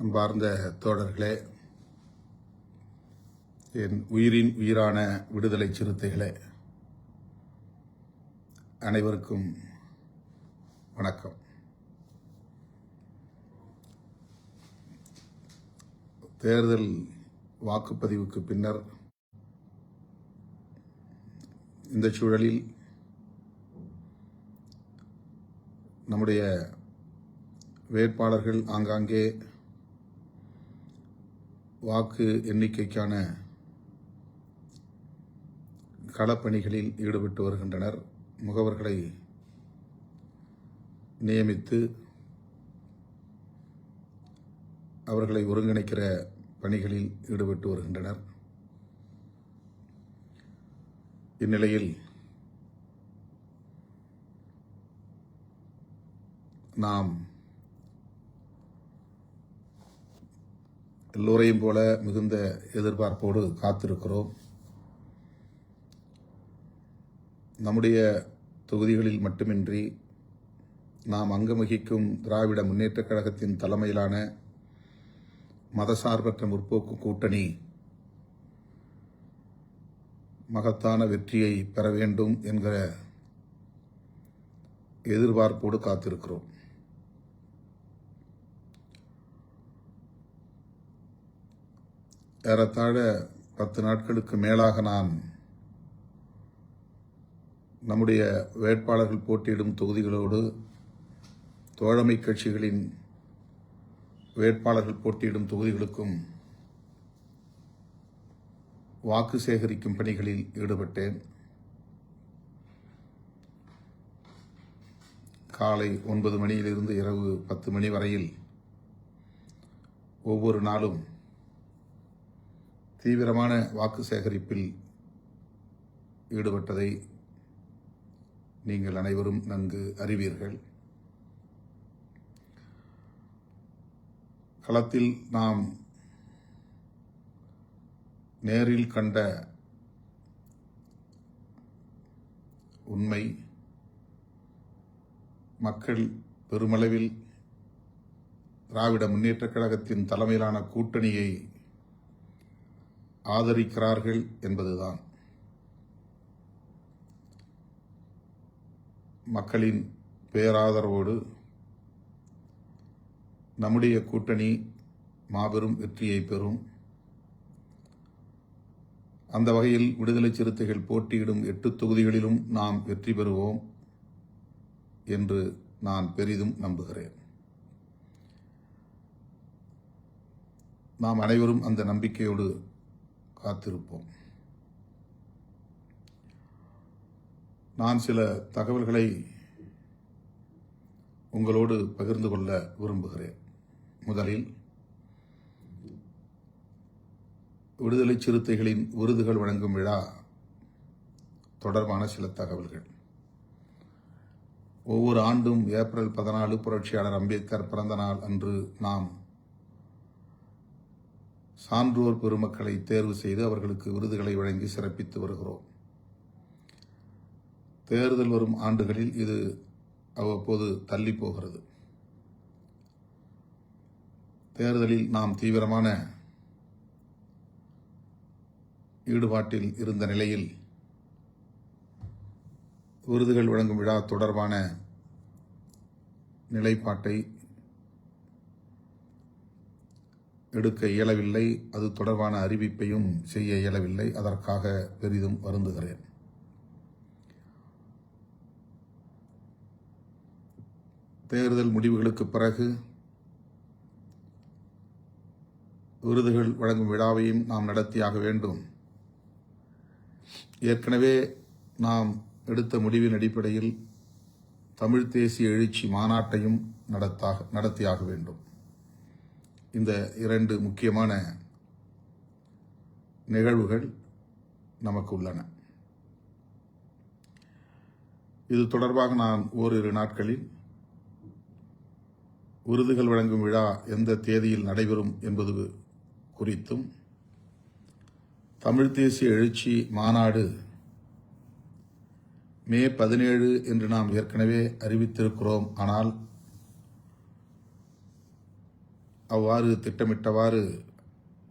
அன்பார்ந்த தோழர்களே, என் உயிரின் உயிரான விடுதலை சிறுத்தைகளே, அனைவருக்கும் வணக்கம். தேர்தல் வாக்குப்பதிவுக்கு பின்னர் இந்த சூழலில் நம்முடைய வேட்பாளர்கள் ஆங்காங்கே வாக்கு எண்ணிக்கைக்கான களப்பணிகளில் ஈடுபட்டு வருகின்றனர். முகவர்களை நியமித்து அவர்களை ஒருங்கிணைக்கிற பணிகளில் ஈடுபட்டு வருகின்றனர். இந்நிலையில் நாம் எல்லோரையும் போல மிகுந்த எதிர்பார்ப்போடு காத்திருக்கிறோம். நம்முடைய தொகுதிகளில் மட்டுமின்றி நாம் அங்கவகிக்கும் திராவிட முன்னேற்றக் கழகத்தின் தலைமையிலான மதசார்பற்ற முற்போக்கு கூட்டணி மகத்தான வெற்றியை பெற வேண்டும் என்கிற எதிர்பார்ப்போடு காத்திருக்கிறோம். ஏறத்தாழ 10 நாட்களுக்கு மேலாக நான் நம்முடைய வேட்பாளர்கள் போட்டியிடும் தொகுதிகளோடு தோழமை கட்சிகளின் வேட்பாளர்கள் போட்டியிடும் தொகுதிகளுக்கும் வாக்கு சேகரிக்கும் பணிகளில் ஈடுபட்டேன். காலை 9 மணியிலிருந்து இரவு 10 மணி வரையில் ஒவ்வொரு நாளும் தீவிரமான வாக்கு சேகரிப்பில் ஈடுபட்டதை நீங்கள் அனைவரும் நன்கு அறிவீர்கள். களத்தில் நாம் நேரில் கண்ட உண்மை, மக்கள் பெருமளவில் திராவிட முன்னேற்றக் கழகத்தின் தலைமையிலான கூட்டணியை ஆதரிக்கிறார்கள் என்பதுதான். மக்களின் பேராதரவோடு நம்முடைய கூட்டணி மாபெரும் வெற்றியை பெறும். அந்த வகையில் விடுதலை சிறுத்தைகள் போட்டியிடும் 8 தொகுதிகளிலும் நாம் வெற்றி பெறுவோம் என்று நான் பெரிதும் நம்புகிறேன். நாம் அனைவரும் அந்த நம்பிக்கையோடு காத்திருப்போம். நான் சில தகவல்களை உங்களோடு பகிர்ந்து கொள்ள விரும்புகிறேன். முதலில் விடுதலை சிறுத்தைகளின் விருதுகள் வழங்கும் விழா தொடர்பான சில தகவல்கள். ஒவ்வொரு ஆண்டும் ஏப்ரல் 14 புரட்சியாளர் அம்பேத்கர் பிறந்த நாள் அன்று நாம் சான்றோர் பெருமக்களை தேர்வு செய்து அவர்களுக்கு விருதுகளை வழங்கி சிறப்பித்து வருகிறோம். தேர்தல் வரும் ஆண்டுகளில் இது அவ்வப்போது தள்ளி போகிறது. தேர்தலில் நாம் தீவிரமான ஈடுபாட்டில் இருந்த நிலையில் விருதுகள் வழங்கும் விழா தொடர்பான நிலைப்பாட்டை எடுக்க இயலவில்லை. அது தொடர்பான அறிவிப்பையும் செய்ய இயலவில்லை. அதற்காக பெரிதும் வருந்துகிறேன். தேர்தல் முடிவுகளுக்கு பிறகு விருதுகள் வழங்கும் விழாவையும் நாம் நடத்தியாக வேண்டும். ஏற்கனவே நாம் எடுத்த முடிவின் அடிப்படையில் தமிழ் தேசிய எழுச்சி மாநாட்டையும் நடத்தியாக வேண்டும். இந்த 2 முக்கியமான நிகழ்வுகள் நமக்கு உள்ளன. இது தொடர்பாக நான் ஓரிரு நாட்களில் விருதுகள் வழங்கும் விழா எந்த தேதியில் நடைபெறும் என்பது குறித்தும், தமிழ் தேசிய எழுச்சி மாநாடு மே 17 என்று நாம் ஏற்கனவே அறிவித்திருக்கிறோம். ஆனால் அவ்வாறு திட்டமிட்டவாறு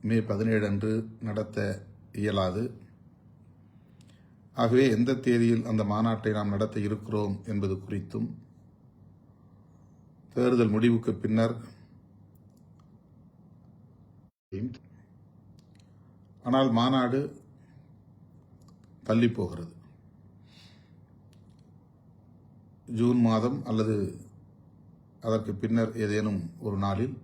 மே 17 அன்று நடத்த இயலாது. ஆகவே எந்த தேதியில் அந்த மாநாட்டை நாம் நடத்த இருக்கிறோம் என்பது குறித்தும் தேர்தல் முடிவுக்கு பின்னர், ஆனால் மாநாடு தள்ளி போகிறது. ஜூன் மாதம் அல்லது அதற்கு பின்னர் ஏதேனும் ஒரு நாளில்,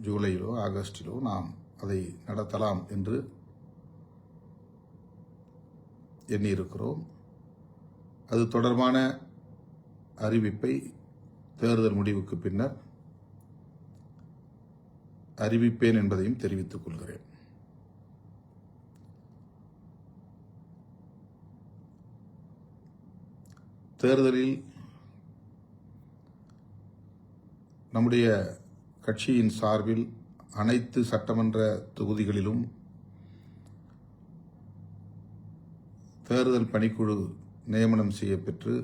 ஜூலையிலோ ஆகஸ்டிலோ நாம் அதை நடத்தலாம் என்று எண்ணியிருக்கிறோம். அது தொடர்பான அறிவிப்பை தேர்தல் முடிவுக்கு பின்னர் அறிவிப்பேன் என்பதையும் தெரிவித்துக் கொள்கிறேன். தேர்தலில் நம்முடைய கட்சியின் சார்பில் அனைத்து சட்டமன்ற தொகுதிகளிலும் தேர்தல் பணிக்குழு நியமனம் செய்யப்பெற்று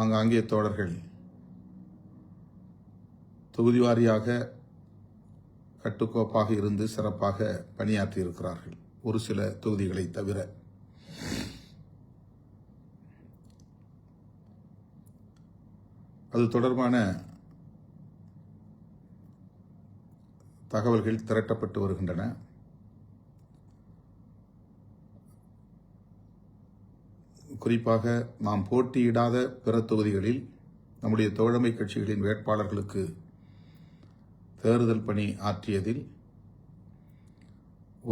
ஆங்காங்கே தோழர்கள் தொகுதி வாரியாக கட்டுக்கோப்பாக இருந்து சிறப்பாக பணியாற்றியிருக்கிறார்கள், ஒரு சில தொகுதிகளை தவிர. அது தொடர்பான தகவல்கள் திரட்டப்பட்டு வருகின்றன. குறிப்பாக நாம் போட்டியிடாத பிற தொகுதிகளில் நம்முடைய தோழமை கட்சிகளின் வேட்பாளர்களுக்கு தேர்தல் பணி ஆற்றியதில்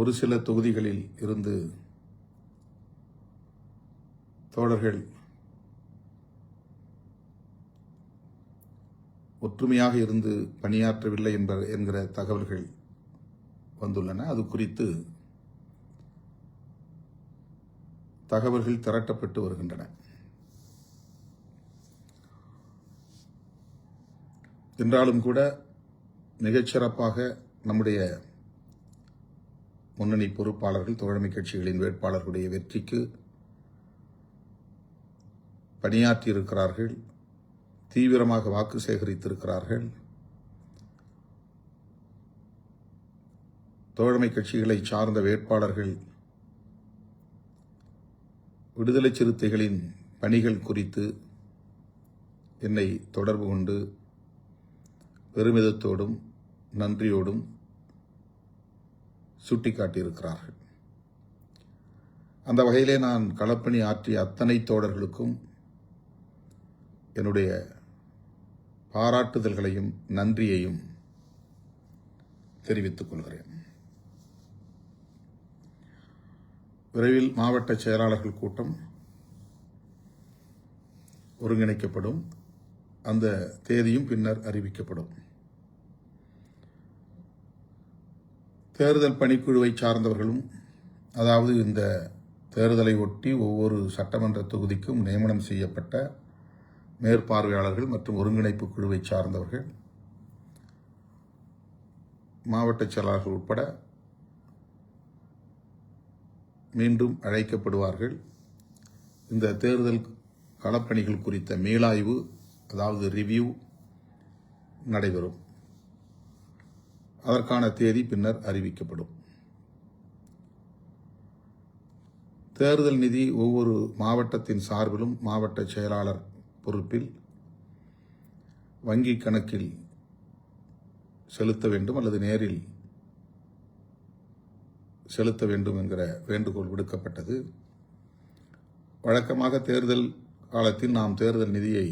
ஒரு சில தொகுதிகளில் இருந்து தோழர்கள் ஒற்றுமையாக இருந்து பணியாற்றவில்லை என்கிற தகவல்கள் வந்துள்ளன. அது குறித்து தகவல்கள் திரட்டப்பட்டு வருகின்றன. என்றாலும் கூட மிகச்சிறப்பாக நம்முடைய முன்னணி பொறுப்பாளர்கள், தோழமை கட்சிகளின் வேட்பாளர்களுடைய வெற்றிக்கு பணியாற்றியிருக்கிறார்கள், தீவிரமாக வாக்கு சேகரித்திருக்கிறார்கள். தோழமை கட்சிகளை சார்ந்த வேட்பாளர்கள் விடுதலை சிறுத்தைகளின் பணிகள் குறித்து என்னை தொடர்பு கொண்டு பெருமிதத்தோடும் நன்றியோடும் சுட்டிக்காட்டியிருக்கிறார்கள். அந்த வகையிலே நான் களப்பணி ஆற்றிய அத்தனை தோழர்களுக்கும் என்னுடைய பாராட்டுதல்களையும் நன்றியையும் தெரிவித்துக் கொள்கிறேன். விரைவில் மாவட்ட செயலாளர்கள் கூட்டம் ஒருங்கிணைக்கப்படும். அந்த தேதியும் பின்னர் அறிவிக்கப்படும். தேர்தல் பணிக்குழுவை சார்ந்தவர்களும், அதாவது இந்த தேர்தலை ஒட்டி ஒவ்வொரு சட்டமன்ற தொகுதிக்கும் நியமனம் செய்யப்பட்ட மேற்பார்வையாளர்கள் மற்றும் ஒருங்கிணைப்பு குழுவை சார்ந்தவர்கள், மாவட்ட செயலாளர்கள் உட்பட மீண்டும் அழைக்கப்படுவார்கள். இந்த தேர்தல் களப்பணிகள் குறித்த மீளாய்வு, அதாவது ரிவ்யூ நடைபெறும். அதற்கான தேதி பின்னர் அறிவிக்கப்படும். தேர்தல் நிதி ஒவ்வொரு மாவட்டத்தின் சார்பிலும் மாவட்ட செயலாளர் பொறுப்பில் வங்கி கணக்கில் செலுத்த வேண்டும் அல்லது நேரில் செலுத்த வேண்டும் என்கிற வேண்டுகோள் விடுக்கப்பட்டது. வழக்கமாக தேர்தல் காலத்தில் நாம் தேர்தல் நிதியை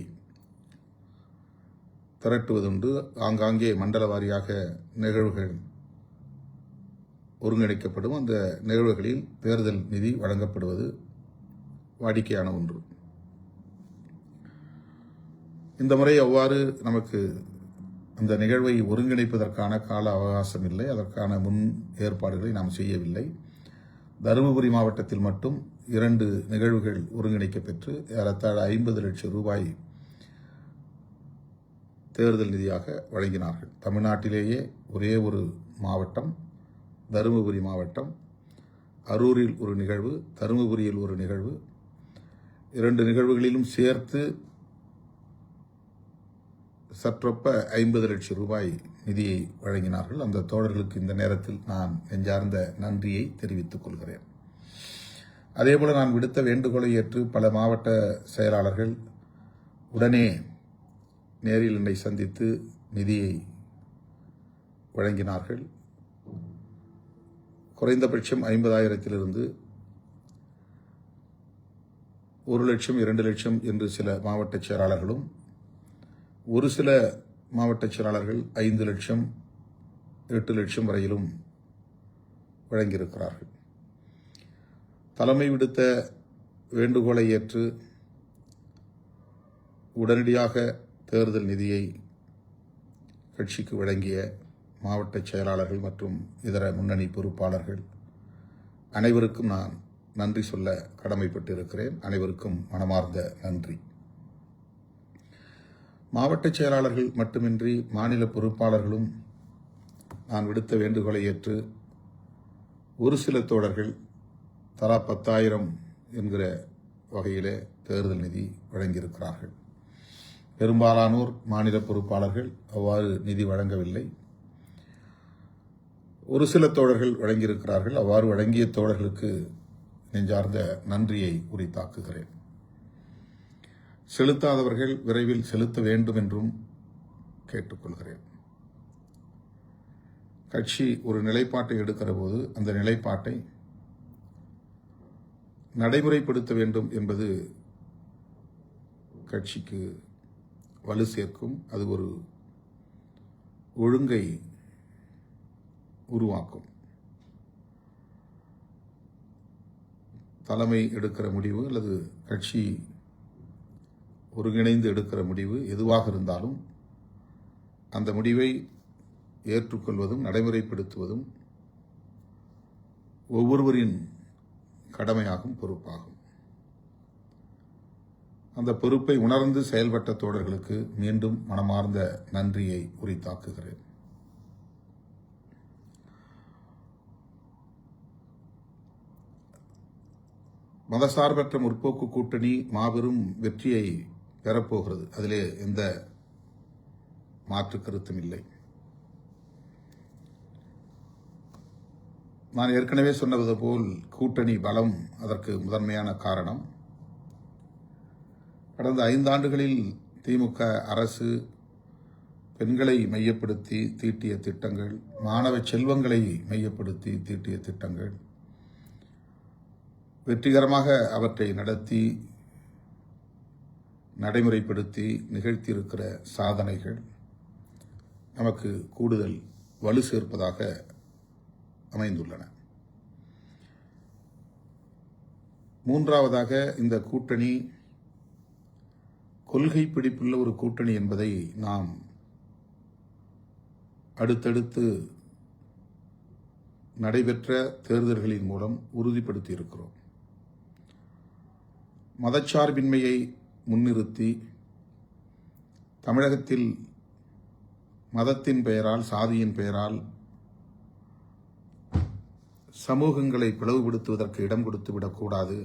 திரட்டுவதுண்டு. ஆங்காங்கே மண்டல வாரியாக நிகழ்வுகள் ஒருங்கிணைக்கப்படும். அந்த நிகழ்வுகளில் தேர்தல் நிதி வழங்கப்படுவது வாடிக்கையான ஒன்று. இந்த முறை அவ்வாறு நமக்கு அந்த நிகழ்வை ஒருங்கிணைப்பதற்கான கால அவகாசம் இல்லை. அதற்கான முன் ஏற்பாடுகளை நாம் செய்யவில்லை. தருமபுரி மாவட்டத்தில் மட்டும் 2 நிகழ்வுகள் ஒருங்கிணைக்கப்பெற்று ஏறத்தாழ 50 லட்சம் ரூபாய் தேர்தல் நிதியாக வழங்கினார்கள். தமிழ்நாட்டிலேயே ஒரே ஒரு மாவட்டம், தருமபுரி மாவட்டம். அரூரில் ஒரு நிகழ்வு, தருமபுரியில் ஒரு நிகழ்வு. 2 நிகழ்வுகளிலும் சேர்த்து சற்றொப்ப 50 லட்சம் ரூபாய் நிதியை வழங்கினார்கள். அந்த தோழர்களுக்கு இந்த நேரத்தில் நான் நெஞ்சார்ந்த நன்றியை தெரிவித்துக் கொள்கிறேன். அதேபோல நான் விடுத்த வேண்டுகோளை ஏற்று பல மாவட்ட செயலாளர்கள் உடனே நேரில் என்னை சந்தித்து நிதியை வழங்கினார்கள். குறைந்தபட்சம் 50,000 1 லட்சம் 2 லட்சம் என்று சில மாவட்ட செயலாளர்களும், ஒரு சில மாவட்ட செயலாளர்கள் 5 லட்சம் 8 லட்சம் வரையிலும் வழங்கியிருக்கிறார்கள். தலைமை விடுத்த வேண்டுகோளை ஏற்று உடனடியாக தேர்தல் நிதியை கட்சிக்கு வழங்கிய மாவட்ட செயலாளர்கள் மற்றும் இதர முன்னணி பொறுப்பாளர்கள் அனைவருக்கும் நான் நன்றி சொல்ல கடமைப்பட்டிருக்கிறேன். அனைவருக்கும் மனமார்ந்த நன்றி. மாவட்ட செயலாளர்கள் மட்டுமின்றி மாநில பொறுப்பாளர்களும் நான் விடுத்த வேண்டுகோளை ஏற்று ஒரு சில தோழர்கள் தலா 10,000 என்கிற வகையிலே தேர்தல் நிதி வழங்கியிருக்கிறார்கள். பெரும்பாலானோர் மாநில பொறுப்பாளர்கள் அவ்வாறு நிதி வழங்கவில்லை. ஒரு சில தோழர்கள் வழங்கியிருக்கிறார்கள். அவ்வாறு வழங்கிய தோழர்களுக்கு நெஞ்சார்ந்த நன்றியை உரித்தாக்குகிறேன். செலுத்தாதவர்கள் விரைவில் செலுத்த வேண்டும் என்றும் கேட்டுக்கொள்கிறேன். கட்சி ஒரு நிலைப்பாட்டை எடுக்கிற போது அந்த நிலைப்பாட்டை நடைமுறைப்படுத்த வேண்டும் என்பது கட்சிக்கு வலு சேர்க்கும். அது ஒரு ஒழுங்கை உருவாக்கும். தலைமை எடுக்கிற முடிவு அல்லது கட்சி ஒருங்கிணைந்து எடுக்கிற முடிவு எதுவாக இருந்தாலும் அந்த முடிவை ஏற்றுக்கொள்வதும் நடைமுறைப்படுத்துவதும் ஒவ்வொருவரின் கடமையாகும், பொறுப்பாகும். அந்த பொறுப்பை உணர்ந்து செயல்பட்ட தோழர்களுக்கு மீண்டும் மனமார்ந்த நன்றியை உரித்தாக்குகிறேன். மதசார்பற்ற முற்போக்கு கூட்டணி மாபெரும் வெற்றியை பெறப்போகிறது. அதிலே எந்த மாற்று கருத்தும் இல்லை. நான் ஏற்கனவே சொன்னது போல் கூட்டணி பலம் அதற்கு முதன்மையான காரணம். கடந்த 5 ஆண்டுகளில் திமுக அரசு பெண்களை மையப்படுத்தி தீட்டிய திட்டங்கள், மாணவ செல்வங்களை மையப்படுத்தி தீட்டிய திட்டங்கள், வெற்றிகரமாக அவற்றை நடத்தி நடைமுறைப்படுத்தி நிகழ்த்தியிருக்கிற சாதனைகள் நமக்கு கூடுதல் வலு சேர்ப்பதாக அமைந்துள்ளன. மூன்றாவதாக, இந்த கூட்டணி கொள்கை பிடிப்புள்ள ஒரு கூட்டணி என்பதை நாம் அடுத்தடுத்து நடைபெற்ற தேர்தல்களின் மூலம் உறுதிப்படுத்தி இருக்கிறோம். மதச்சார்பின்மையை முன்னிறுத்தி தமிழகத்தில் மதத்தின் பெயரால், சாதியின் பெயரால் சமூகங்களை பிளவுபடுத்துவதற்கு இடம் கொடுத்து விடக்கூடாது,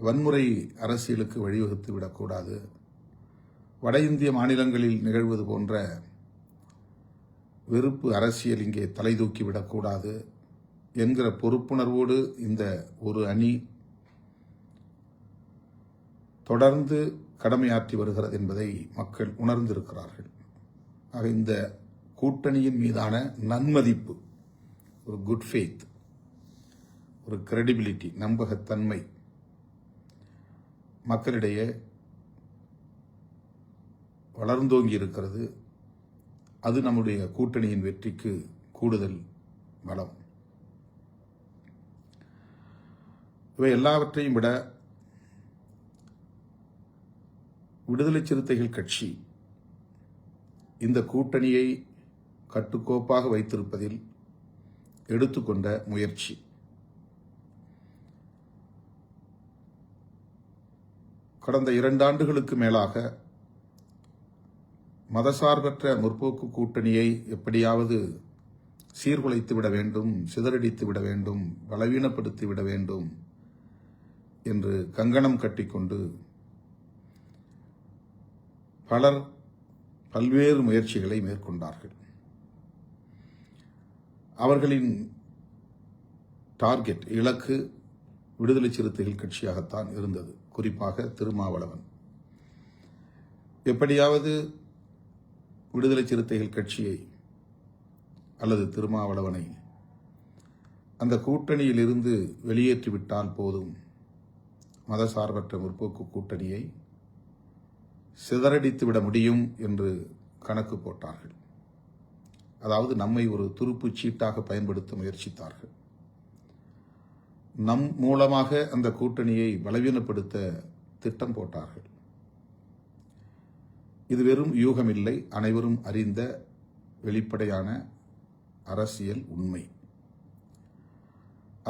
வன்முறை அரசியலுக்கு வழிவகுத்து விடக்கூடாது, வட இந்திய மாநிலங்களில் நிகழ்வது போன்ற வெறுப்பு அரசியல் இங்கே தலை தூக்கிவிடக்கூடாது என்கிற பொறுப்புணர்வோடு இந்த ஒரு அணி தொடர்ந்து கடமையாற்றி வருகிறது என்பதை மக்கள் உணர்ந்திருக்கிறார்கள். ஆக இந்த கூட்டணியின் மீதான நன்மதிப்பு, ஒரு குட் ஃபெய்த், ஒரு கிரெடிபிலிட்டி, நம்பகத்தன்மை மக்களிடையே வளர்ந்தோங்கி இருக்கிறது. அது நம்முடைய கூட்டணியின் வெற்றிக்கு கூடுதல் பலம். இவை எல்லாவற்றையும் விட விடுதலை சிறுத்தைகள் கட்சி இந்த கூட்டணியை கட்டுக்கோப்பாக வைத்திருப்பதில் எடுத்துக்கொண்ட முயற்சி, கடந்த 2 ஆண்டுகளுக்கு மேலாக மதசார்பற்ற முற்போக்கு கூட்டணியை எப்படியாவது சீர்குலைத்து விட வேண்டும், சிதறடித்து விட வேண்டும், பலவீனப்படுத்தி விட வேண்டும் என்று கங்கணம் கட்டிக்கொண்டு பலர் பல்வேறு முயற்சிகளை மேற்கொண்டார்கள். அவர்களின் டார்கெட், இலக்கு விடுதலை சிறுத்தைகள் கட்சியாகத்தான் இருந்தது. குறிப்பாக திருமாவளவன் எப்படியாவது விடுதலை சிறுத்தைகள் கட்சியை அல்லது திருமாவளவனை அந்த கூட்டணியில் இருந்து வெளியேற்றிவிட்டால் போதும், மதசார்பற்ற முற்போக்கு கூட்டணியை சிதறடித்துவிட முடியும் என்று கணக்கு போட்டார்கள். அதாவது நம்மை ஒரு துருப்புச் சீட்டாக பயன்படுத்த முயற்சித்தார்கள். நம் மூலமாக அந்த கூட்டணியை பலவீனப்படுத்த திட்டம் போட்டார்கள். இது வெறும் யூகமில்லை, அனைவரும் அறிந்த வெளிப்படையான அரசியல் உண்மை.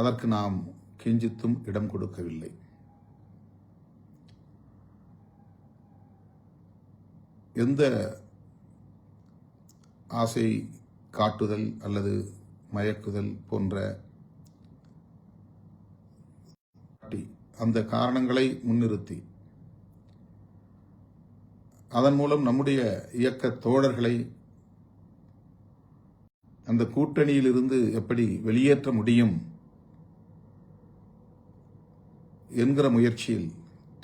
அதற்கு நாம் கிஞ்சித்தும் இடம் கொடுக்கவில்லை. எந்த ஆசை காட்டுதல் அல்லது மயக்குதல் போன்ற அந்த காரணங்களை முன்னிறுத்தி அதன் மூலம் நம்முடைய இயக்க தோழர்களை அந்த கூட்டணியிலிருந்து எப்படி வெளியேற்ற முடியும் என்கிற முயற்சியில்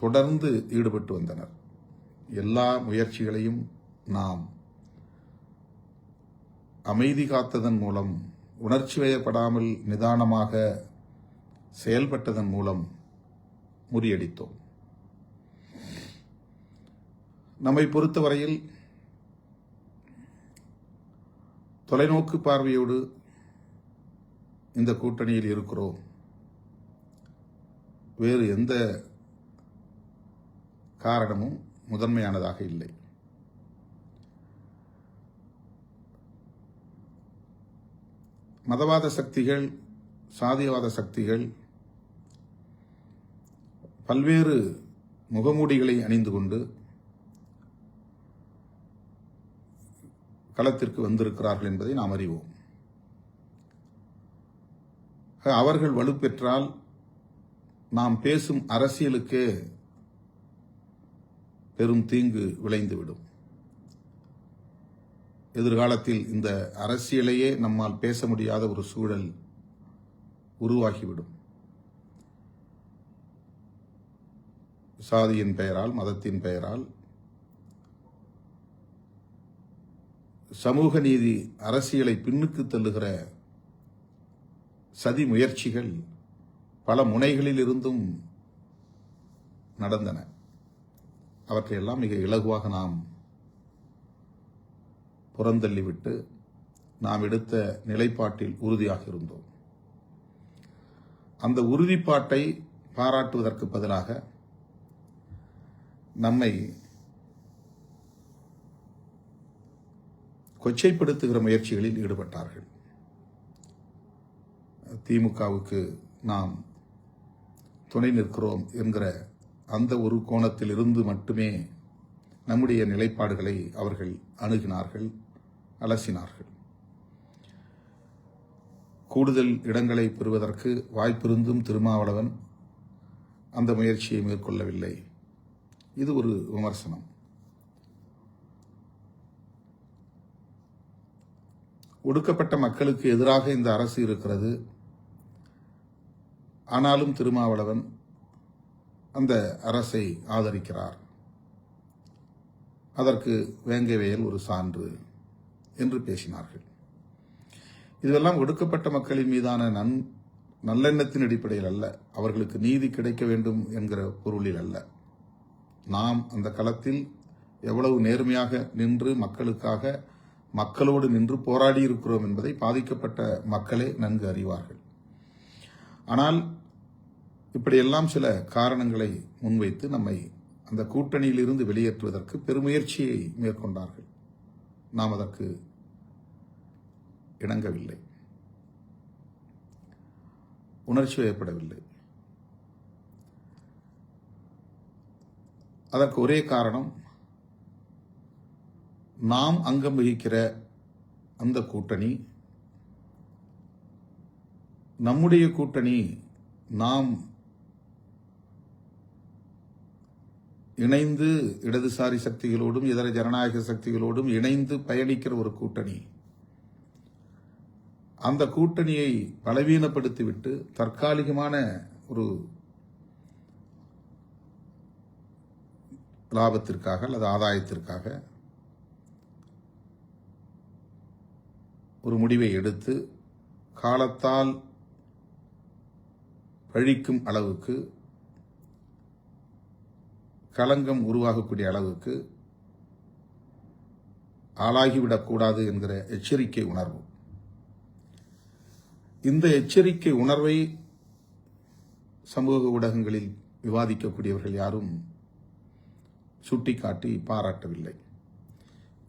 தொடர்ந்து ஈடுபட்டு வந்தனர். எல்லா முயற்சிகளையும் நாம் அமைதி காத்ததன் மூலம், உணர்ச்சி வயப்படாமல் நிதானமாக செயல்பட்டதன் மூலம் முறியடித்தோம். நம்மை பொறுத்தவரையில் தொலைநோக்கு பார்வையோடு இந்த கூட்டணியில் இருக்கிறோம். வேறு எந்த காரணமும் முதன்மையானதாக இல்லை. மதவாத சக்திகள், சாதியவாத சக்திகள் பல்வேறு முகமூடிகளை அணிந்து கொண்டு களத்திற்கு வந்திருக்கிறார்கள் என்பதை நாம் அறிவோம். அவர்கள் வலுப்பெற்றால் நாம் பேசும் அரசியலுக்கே பெரும் தீங்கு விளைந்துவிடும். எதிர்காலத்தில் இந்த அரசியலையே நம்மால் பேச முடியாத ஒரு சூழல் உருவாகிவிடும். சாதியின் பெயரால், மதத்தின் பெயரால் சமூக நீதி அரசியலை பின்னுக்கு தள்ளுகிற சதி முயற்சிகள் பல முனைகளில் இருந்தும் நடந்தன. அவற்றையெல்லாம் மிக இலகுவாக நாம் புறந்தள்ளிவிட்டு நாம் எடுத்த நிலைப்பாட்டில் உறுதியாக இருந்தோம். அந்த உறுதிப்பாட்டை பாராட்டுவதற்கு பதிலாக நம்மை கொச்சைப்படுத்துகிற முயற்சிகளில் ஈடுபட்டார்கள். திமுகவுக்கு நாம் துணை நிற்கிறோம் என்கிற அந்த ஒரு கோணத்தில் இருந்து மட்டுமே நம்முடைய நிலைப்பாடுகளை அவர்கள் அணுகினார்கள், அலசினார்கள். கூடுதல் இடங்களை பெறுவதற்கு வாய்ப்பிருந்தும் திருமாவளவன் அந்த முயற்சியை மேற்கொள்ளவில்லை. இது ஒரு விமர்சனம். ஒடுக்கப்பட்ட மக்களுக்கு எதிராக இந்த அரசு இருக்கிறது. ஆனாலும் திருமாவளவன் அந்த அரசை ஆதரிக்கிறார். அதற்கு வேங்கவேல் ஒரு சான்று என்று பேசினார்கள். இதெல்லாம் ஒடுக்கப்பட்ட மக்களின் மீதான நல்லெண்ணத்தின் அடிப்படையில் அல்ல, அவர்களுக்கு நீதி கிடைக்க வேண்டும் என்கிற பொருளில் அல்ல. நாம் அந்த களத்தில் எவ்வளவு நேர்மையாக நின்று மக்களுக்காக, மக்களோடு நின்று போராடி இருக்கிறோம் என்பதை பாதிக்கப்பட்ட மக்களே நன்கு அறிவார்கள். ஆனால் இப்படியெல்லாம் சில காரணங்களை முன்வைத்து நம்மை அந்த கூட்டணியில் இருந்து வெளியேற்றுவதற்கு பெருமுயற்சியை மேற்கொண்டார்கள். நாம் அதற்கு இணங்கவில்லை, உணர்ச்சி வயப்படவில்லை. அதற்கு ஒரே காரணம், நாம் அங்கம் வகிக்கிற அந்த கூட்டணி நம்முடைய கூட்டணி, நாம் இணைந்து இடதுசாரி சக்திகளோடும் இதர ஜனநாயக சக்திகளோடும் இணைந்து பயணிக்கிற ஒரு கூட்டணி. அந்த கூட்டணியை பலவீனப்படுத்திவிட்டு தற்காலிகமான ஒரு லாபத்திற்காக அல்லது ஆதாயத்திற்காக ஒரு முடிவை எடுத்து காலத்தால் பழிக்கும் அளவுக்கு, களங்கம் உருவாகக்கூடிய அளவுக்கு ஆளாகிவிடக்கூடாது என்கிற எச்சரிக்கை உணர்வு. இந்த எச்சரிக்கை உணர்வை சமூக ஊடகங்களில் விவாதிக்கக்கூடியவர்கள் யாரும் சுட்டிக்காட்டி பாராட்டவில்லை.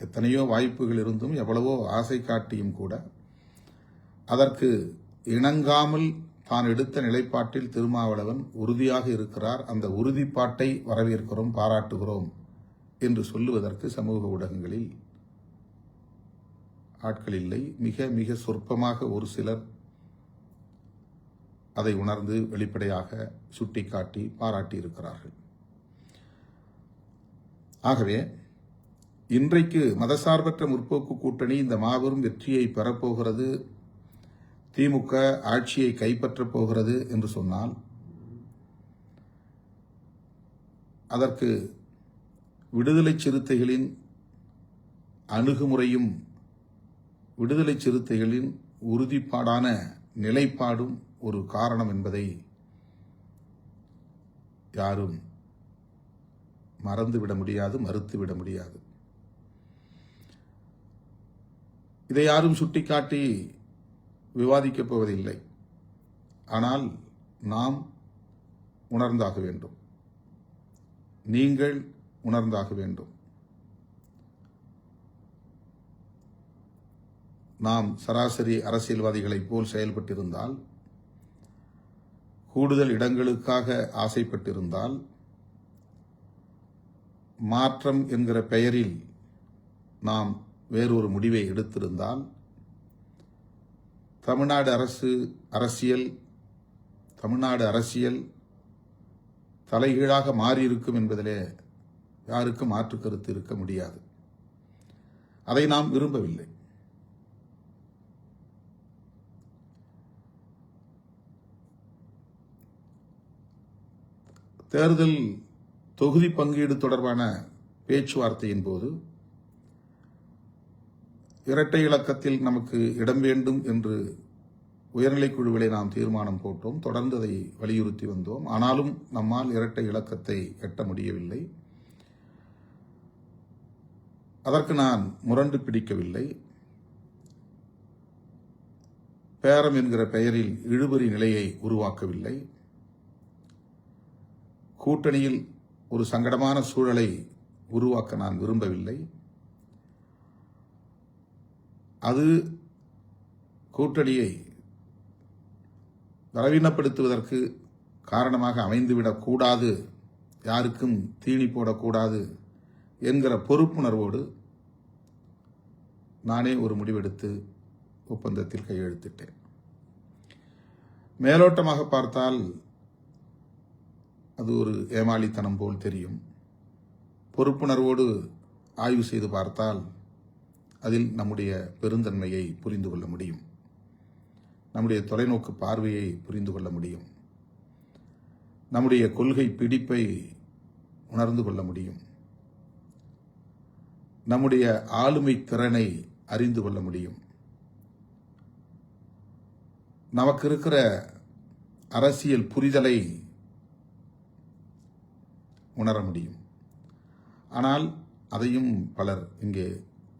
எத்தனையோ வாய்ப்புகள் இருந்தும் எவ்வளவோ ஆசை காட்டியும் கூட அதற்கு இணங்காமல் தான் எடுத்த நிலைப்பாட்டில் திருமாவளவன் உறுதியாக இருக்கிறார். அந்த உறுதிப்பாட்டை வரவேற்கிறோம், பாராட்டுகிறோம் என்று சொல்லுவதற்கு சமூக ஊடகங்களில் ஆட்கள் இல்லை. மிக மிக சொற்பமாக ஒரு சிலர் அதை உணர்ந்து வெளிப்படையாக சுட்டிக்காட்டி பாராட்டி இருக்கிறார்கள். ஆகவே இன்றைக்கு மதசார்பற்ற முற்போக்கு கூட்டணி இந்த மாபெரும் வெற்றியை பெறப்போகிறது, திமுக ஆட்சியை கைப்பற்றப் போகிறது என்று சொன்னால் அதற்கு விடுதலை சிறுத்தைகளின் அணுகுமுறையும் விடுதலை சிறுத்தைகளின் உறுதிப்பாடான நிலைப்பாடும் ஒரு காரணம் என்பதை யாரும் மறந்துவிட முடியாது, மறுத்துவிட முடியாது. இதை யாரும் சுட்டிக்காட்டி விவாதிக்கப் போவதில்லை. ஆனால் நாம் உணர்ந்தாக வேண்டும், நீங்கள் உணர்ந்தாக வேண்டும். நாம் சராசரி அரசியல்வாதிகளைப் போல் செயல்பட்டிருந்தால், கூடுதல் இடங்களுக்காக ஆசைப்பட்டிருந்தால், மாற்றம் என்கிற பெயரில் நாம் வேறொரு முடிவை எடுத்திருந்தால், தமிழ்நாடு அரசியல் தலைகீழாக மாறியிருக்கும் என்பதிலே யாருக்கும் மாற்று கருத்து இருக்க முடியாது. அதை நாம் விரும்பவில்லை. தேர்தல் தொகுதி பங்கீடு தொடர்பான பேச்சுவார்த்தையின் போது இரட்டை இலக்கத்தில் நமக்கு இடம் வேண்டும் என்று உயர்நிலைக்குழுவிலே நாம் தீர்மானம் போட்டோம். தொடர்ந்து அதை வலியுறுத்தி வந்தோம். ஆனாலும் நம்மால் இரட்டை இலக்கத்தை எட்ட முடியவில்லை. அதற்கு நான் முரண்டு பிடிக்கவில்லை. பேரம் என்கிற பெயரில் இழுபறி நிலையை உருவாக்கவில்லை. கூட்டணியில் ஒரு சங்கடமான சூழலை உருவாக்க நான் விரும்பவில்லை. அது கூட்டணியை பலவீனப்படுத்துவதற்கு காரணமாக அமைந்துவிடக்கூடாது, யாருக்கும் தீனி போடக்கூடாது என்கிற பொறுப்புணர்வோடு நானே ஒரு முடிவெடுத்து ஒப்பந்தத்தில் கையெழுத்திட்டேன். மேலோட்டமாக பார்த்தால் அது ஒரு ஏமாளித்தனம் போல் தெரியும். பொறுப்புணர்வோடு ஆய்வு செய்து பார்த்தால் அதில் நம்முடைய பெருந்தன்மையை புரிந்து கொள்ள முடியும், நம்முடைய தொலைநோக்கு பார்வையை புரிந்து கொள்ள முடியும், நம்முடைய கொள்கை பிடிப்பை உணர்ந்து கொள்ள முடியும், நம்முடைய ஆளுமை திறனை அறிந்து கொள்ள முடியும், நமக்கு இருக்கிற அரசியல் புரிதலை உணர முடியும். ஆனால் அதையும் பலர் இங்கே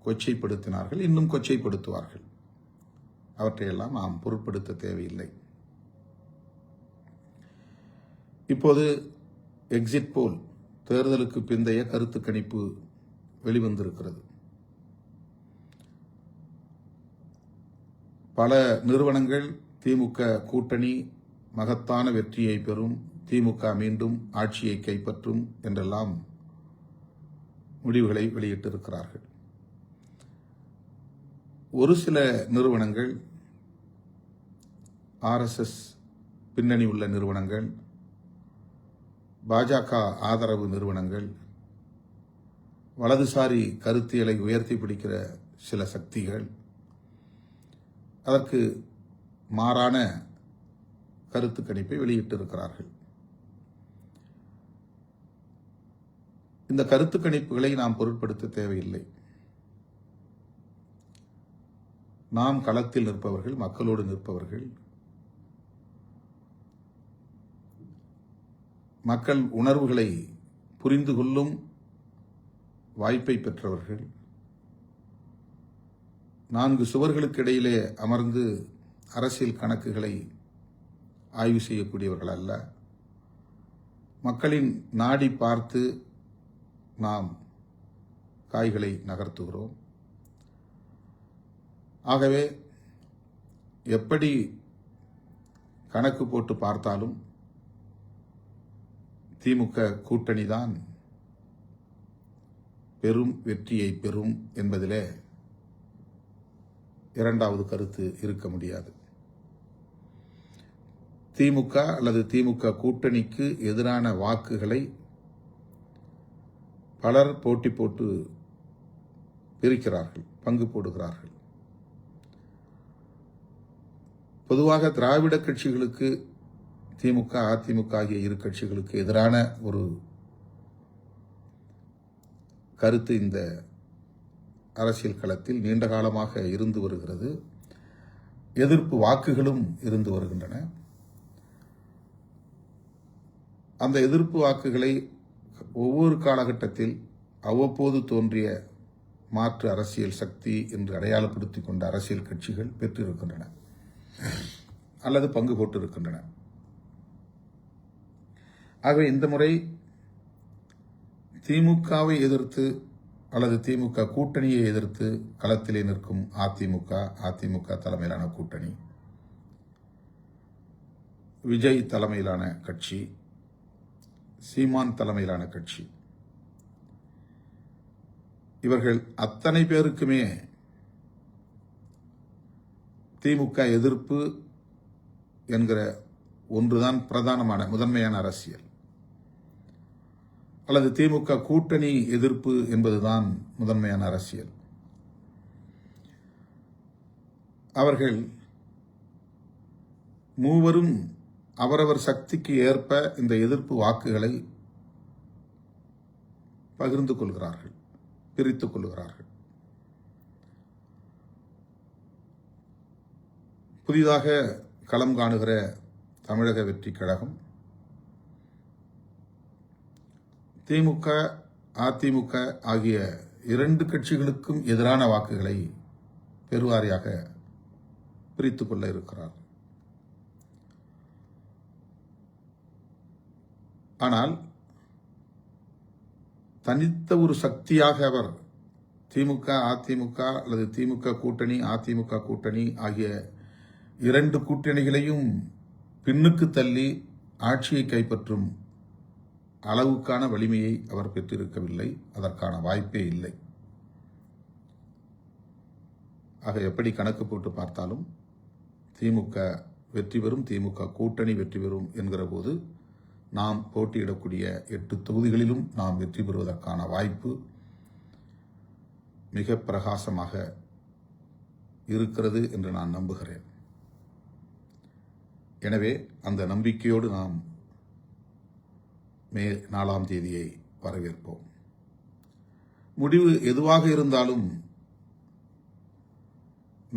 கொச்சைப்படுத்தினார்கள், இன்னும் கொச்சைப்படுத்துவார்கள். அவற்றையெல்லாம் நாம் பொருட்படுத்த தேவையில்லை. இப்போது எக்ஸிட் போல் தேர்தலுக்கு பிந்தைய கருத்து கணிப்பு வெளிவந்திருக்கிறது. பல நிறுவனங்கள் திமுக கூட்டணி மகத்தான வெற்றியை பெறும், திமுக மீண்டும் ஆட்சியை கைப்பற்றும் என்றெல்லாம் முடிவுகளை வெளியிட்டிருக்கிறார்கள். ஒரு சில நிறுவனங்கள், RSS பின்னணி உள்ள நிறுவனங்கள், பாஜக ஆதரவு நிறுவனங்கள், வலதுசாரி கருத்தியலை உயர்த்தி பிடிக்கிற சில சக்திகள் அதற்கு மாறான கருத்து கணிப்பை வெளியிட்டிருக்கிறார்கள். இந்த கருத்து கணிப்புகளை நாம் பொருட்படுத்த தேவையில்லை. நாம் களத்தில் நிற்பவர்கள், மக்களோடு நிற்பவர்கள், மக்கள் உணர்வுகளை புரிந்து கொள்ளும் வாய்ப்பை பெற்றவர்கள், 4 சுவர்களுக்கு இடையிலே அமர்ந்து அரசியல் கணக்குகளை ஆய்வு செய்யக்கூடியவர்கள் அல்ல. மக்களின் நாடி பார்த்து நாம் காய்களை நகர்த்துகிறோம். ஆகவே எப்படி கணக்கு போட்டு பார்த்தாலும் திமுக கூட்டணிதான் பெரும் வெற்றியை பெறும் என்பதிலே இரண்டாவது கருத்து இருக்க முடியாது. திமுக அல்லது திமுக கூட்டணிக்கு எதிரான வாக்குகளை பலர் போட்டி போட்டு பிரிக்கிறார்கள், பங்கு போடுகிறார்கள். பொதுவாக திராவிட கட்சிகளுக்கு, திமுக அதிமுக ஆகிய இரு கட்சிகளுக்கு எதிரான ஒரு கருத்து இந்த அரசியல் களத்தில் நீண்ட காலமாக இருந்து வருகிறது. எதிர்ப்பு வாக்குகளும் இருந்து வருகின்றன. அந்த எதிர்ப்பு வாக்குகளை ஒவ்வொரு காலகட்டத்தில் அவ்வப்போது தோன்றிய மாற்று அரசியல் சக்தி என்று அடையாளப்படுத்திக் கொண்ட அரசியல் கட்சிகள் பெற்றிருக்கின்றன அல்லது பங்கு போட்டிருக்கின்றன. ஆகவே இந்த முறை திமுகவை எதிர்த்து அல்லது திமுக கூட்டணியை எதிர்த்து களத்திலே நிற்கும் அதிமுக தலைமையிலான கூட்டணி, விஜய் தலைமையிலான கட்சி, சீமான் தலைமையிலான கட்சி, இவர்கள் அத்தனை பேருக்குமே திமுக எதிர்ப்பு என்கிற ஒன்றுதான் பிரதானமான முதன்மையான அரசியல், அல்லது திமுக கூட்டணி எதிர்ப்பு என்பதுதான் முதன்மையான அரசியல். அவர்கள் மூவரும் அவரவர் சக்திக்கு ஏற்ப இந்த எதிர்ப்பு வாக்குகளை பகிர்ந்து கொள்கிறார்கள், பிரித்துக் கொள்கிறார்கள். புதிதாக களம் காணுகிற தமிழக வெற்றிக் கழகம் திமுக அதிமுக ஆகிய இரண்டு கட்சிகளுக்கும் எதிரான வாக்குகளை பெருவாரியாக பிரித்துக் கொள்ள இருக்கிறார். ஆனால் தனித்த ஒரு சக்தியாக அவர் திமுக அதிமுக அல்லது திமுக கூட்டணி அதிமுக கூட்டணி ஆகிய இரண்டு கூட்டணிகளையும் பின்னுக்கு தள்ளி ஆட்சியை கைப்பற்றும் அளவுக்கான வலிமையை அவர் பெற்றிருக்கவில்லை. அதற்கான வாய்ப்பே இல்லை. ஆக எப்படி கணக்கு போட்டு பார்த்தாலும் திமுக வெற்றி பெறும், திமுக கூட்டணி வெற்றி பெறும் என்கிற போது நாம் போட்டியிடக்கூடிய 8 தொகுதிகளிலும் நாம் வெற்றி பெறுவதற்கான வாய்ப்பு மிக பிரகாசமாக இருக்கிறது என்று நான் நம்புகிறேன். எனவே அந்த நம்பிக்கையோடு நாம் மே 4ஆம் தேதியை வரவேற்போம். முடிவு எதுவாக இருந்தாலும்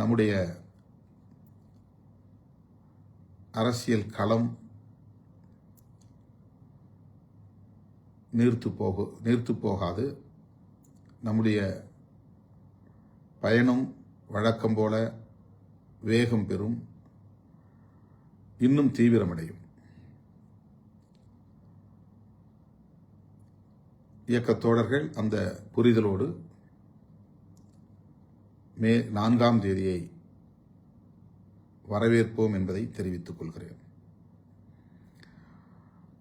நம்முடைய அரசியல் களம் நீர்த்து போகாது. நம்முடைய பயணம் வழக்கம் போல வேகம் பெறும், இன்னும் தீவிரமடையும். இயக்கத் தோழர்கள் அந்த புரிதலோடு மே 4ஆம் தேதியை வரவேற்போம் என்பதை தெரிவித்துக் கொள்கிறேன்.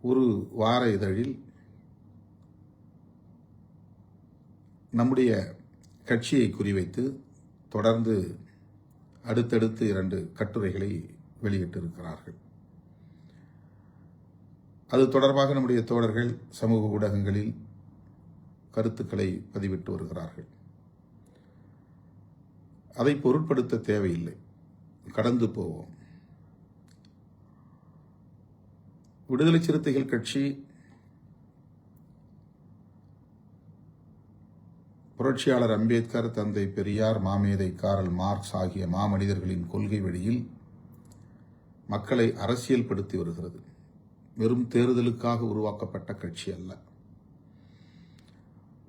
ஒரு வார இதழில் நம்முடைய கட்சியை குறிவைத்து தொடர்ந்து அடுத்தடுத்து 2 கட்டுரைகளை வெளியிட்டிருக்கிறார்கள். அது தொடர்பாக நம்முடைய தோழர்கள் சமூக ஊடகங்களில் கருத்துக்களை பதிவிட்டு வருகிறார்கள். அதை பொருட்படுத்த தேவையில்லை, கடந்து போவோம். விடுதலை சிறுத்தைகள் கட்சி புரட்சியாளர் அம்பேத்கர், தந்தை பெரியார், மாமேதை காரல் மார்க்ஸ் ஆகிய மாமனிதர்களின் கொள்கை வழியில் மக்களை அரசியல் படுத்தி வருகிறது. வெறும் தேர்தலுக்காக உருவாக்கப்பட்ட கட்சி அல்ல.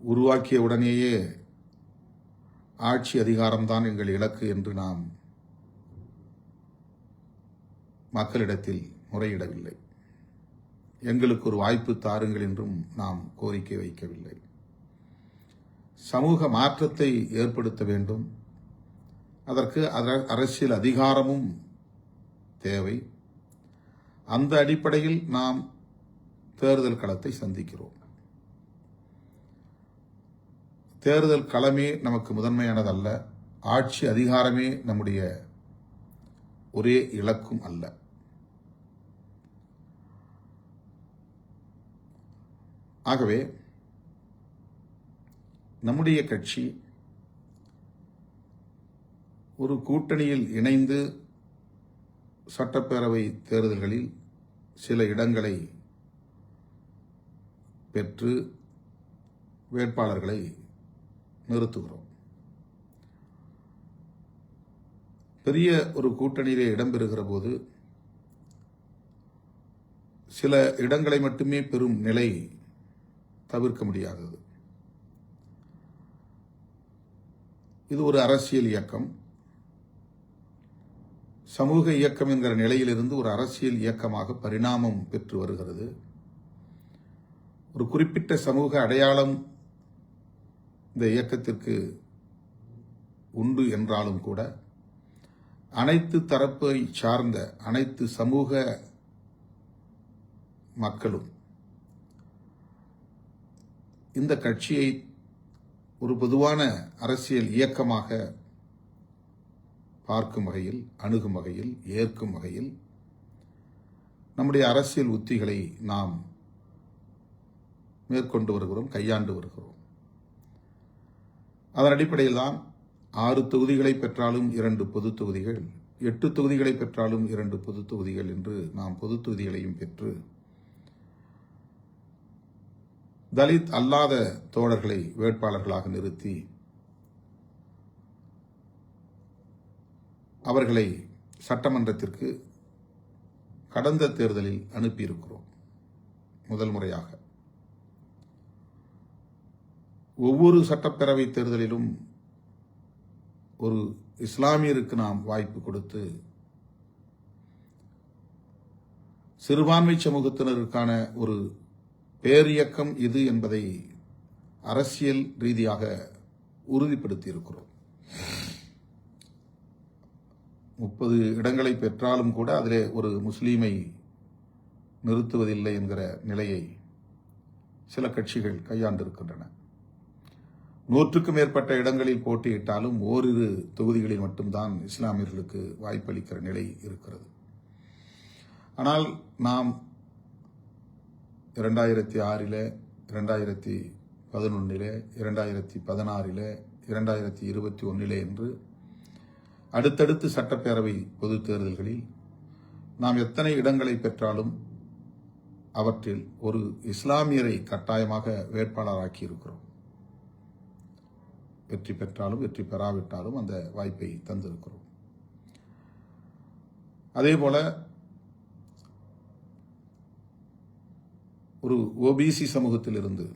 உருவாக்கிய உடனேயே ஆட்சி அதிகாரம்தான் எங்கள் இலக்கு என்று நாம் மக்களிடத்தில் முறையிடவில்லை. எங்களுக்கு ஒரு வாய்ப்பு தாருங்கள் என்றும் நாம் கோரிக்கை வைக்கவில்லை. சமூக மாற்றத்தை ஏற்படுத்த வேண்டும். அதற்கு அரசியல் அதிகாரமும் தேவை. அந்த அடிப்படையில் நாம் தேர்தல் களத்தை சந்திக்கிறோம். தேர்தல் களமே நமக்கு முதன்மையானதல்ல, ஆட்சி அதிகாரமே நம்முடைய ஒரே இலக்கும் அல்ல. ஆகவே நம்முடைய கட்சி ஒரு கூட்டணியில் இணைந்து சட்டப்பேரவை தேர்தல்களில் சில இடங்களை பெற்று வேட்பாளர்களை நிறுத்துகிறோம். பெரிய ஒரு கூட்டணியிலே இடம்பெறுகிற போது சில இடங்களை மட்டுமே பெறும் நிலை தவிர்க்க முடியாதது. இது ஒரு அரசியல் இயக்கம். சமூக இயக்கம் என்கிற நிலையிலிருந்து ஒரு அரசியல் இயக்கமாக பரிணாமம் பெற்று வருகிறது. ஒரு குறிப்பிட்ட சமூக அடையாளம் இந்த இயக்கத்திற்கு உண்டு என்றாலும் கூட அனைத்து தரப்பை சார்ந்த அனைத்து சமூக மக்களும் இந்த கட்சியை ஒரு பொதுவான அரசியல் இயக்கமாக பார்க்கும் வகையில், அணுகும் வகையில், ஏற்கும் வகையில் நம்முடைய அரசியல் உத்திகளை நாம் மேற்கொண்டு வருகிறோம், கையாண்டு வருகிறோம். அதன் அடிப்படையில் தான் 6 தொகுதிகளை பெற்றாலும் 2 பொது தொகுதிகள், 8 தொகுதிகளை பெற்றாலும் 2 பொது தொகுதிகள் என்று நாம் பொது தொகுதிகளையும் பெற்று தலித் அல்லாத தோழர்களை வேட்பாளர்களாக நிறுத்தி அவர்களை சட்டமன்றத்திற்கு கடந்த தேர்தலில் அனுப்பியிருக்கிறோம். முதல் முறையாக ஒவ்வொரு சட்டப்பேரவை தேர்தலிலும் ஒரு இஸ்லாமியருக்கு நாம் வாய்ப்பு கொடுத்து சிறுபான்மை சமூகத்தினருக்கான ஒரு பேரியக்கம் இது என்பதை அரசியல் ரீதியாக உறுதிப்படுத்தி இருக்கிறோம். 30 இடங்களை பெற்றாலும் கூட அதிலே ஒரு முஸ்லீமை நிறுத்துவதில்லை என்கிற நிலையை சில கட்சிகள் கையாண்டிருக்கின்றன. 100க்கும் மேற்பட்ட இடங்களில் போட்டியிட்டாலும் ஓரிரு தொகுதிகளில் மட்டும்தான் இஸ்லாமியர்களுக்கு வாய்ப்பளிக்கிற நிலை இருக்கிறது. ஆனால் நாம் 2006, 2011, 2016, 2021 என்று அடுத்தடுத்து சட்டப்பேரவை பொதுத் தேர்தல்களில் நாம் எத்தனை இடங்களை பெற்றாலும் அவற்றில் ஒரு இஸ்லாமியரை கட்டாயமாக வேட்பாளராக்கி இருக்கிறோம். வெற்றி பெற்றாலும் வெற்றி பெறாவிட்டாலும் அந்த வாய்ப்பை தந்திருக்கிறோம். அதேபோல ஒரு ஓபிசி சமூகத்திலிருந்து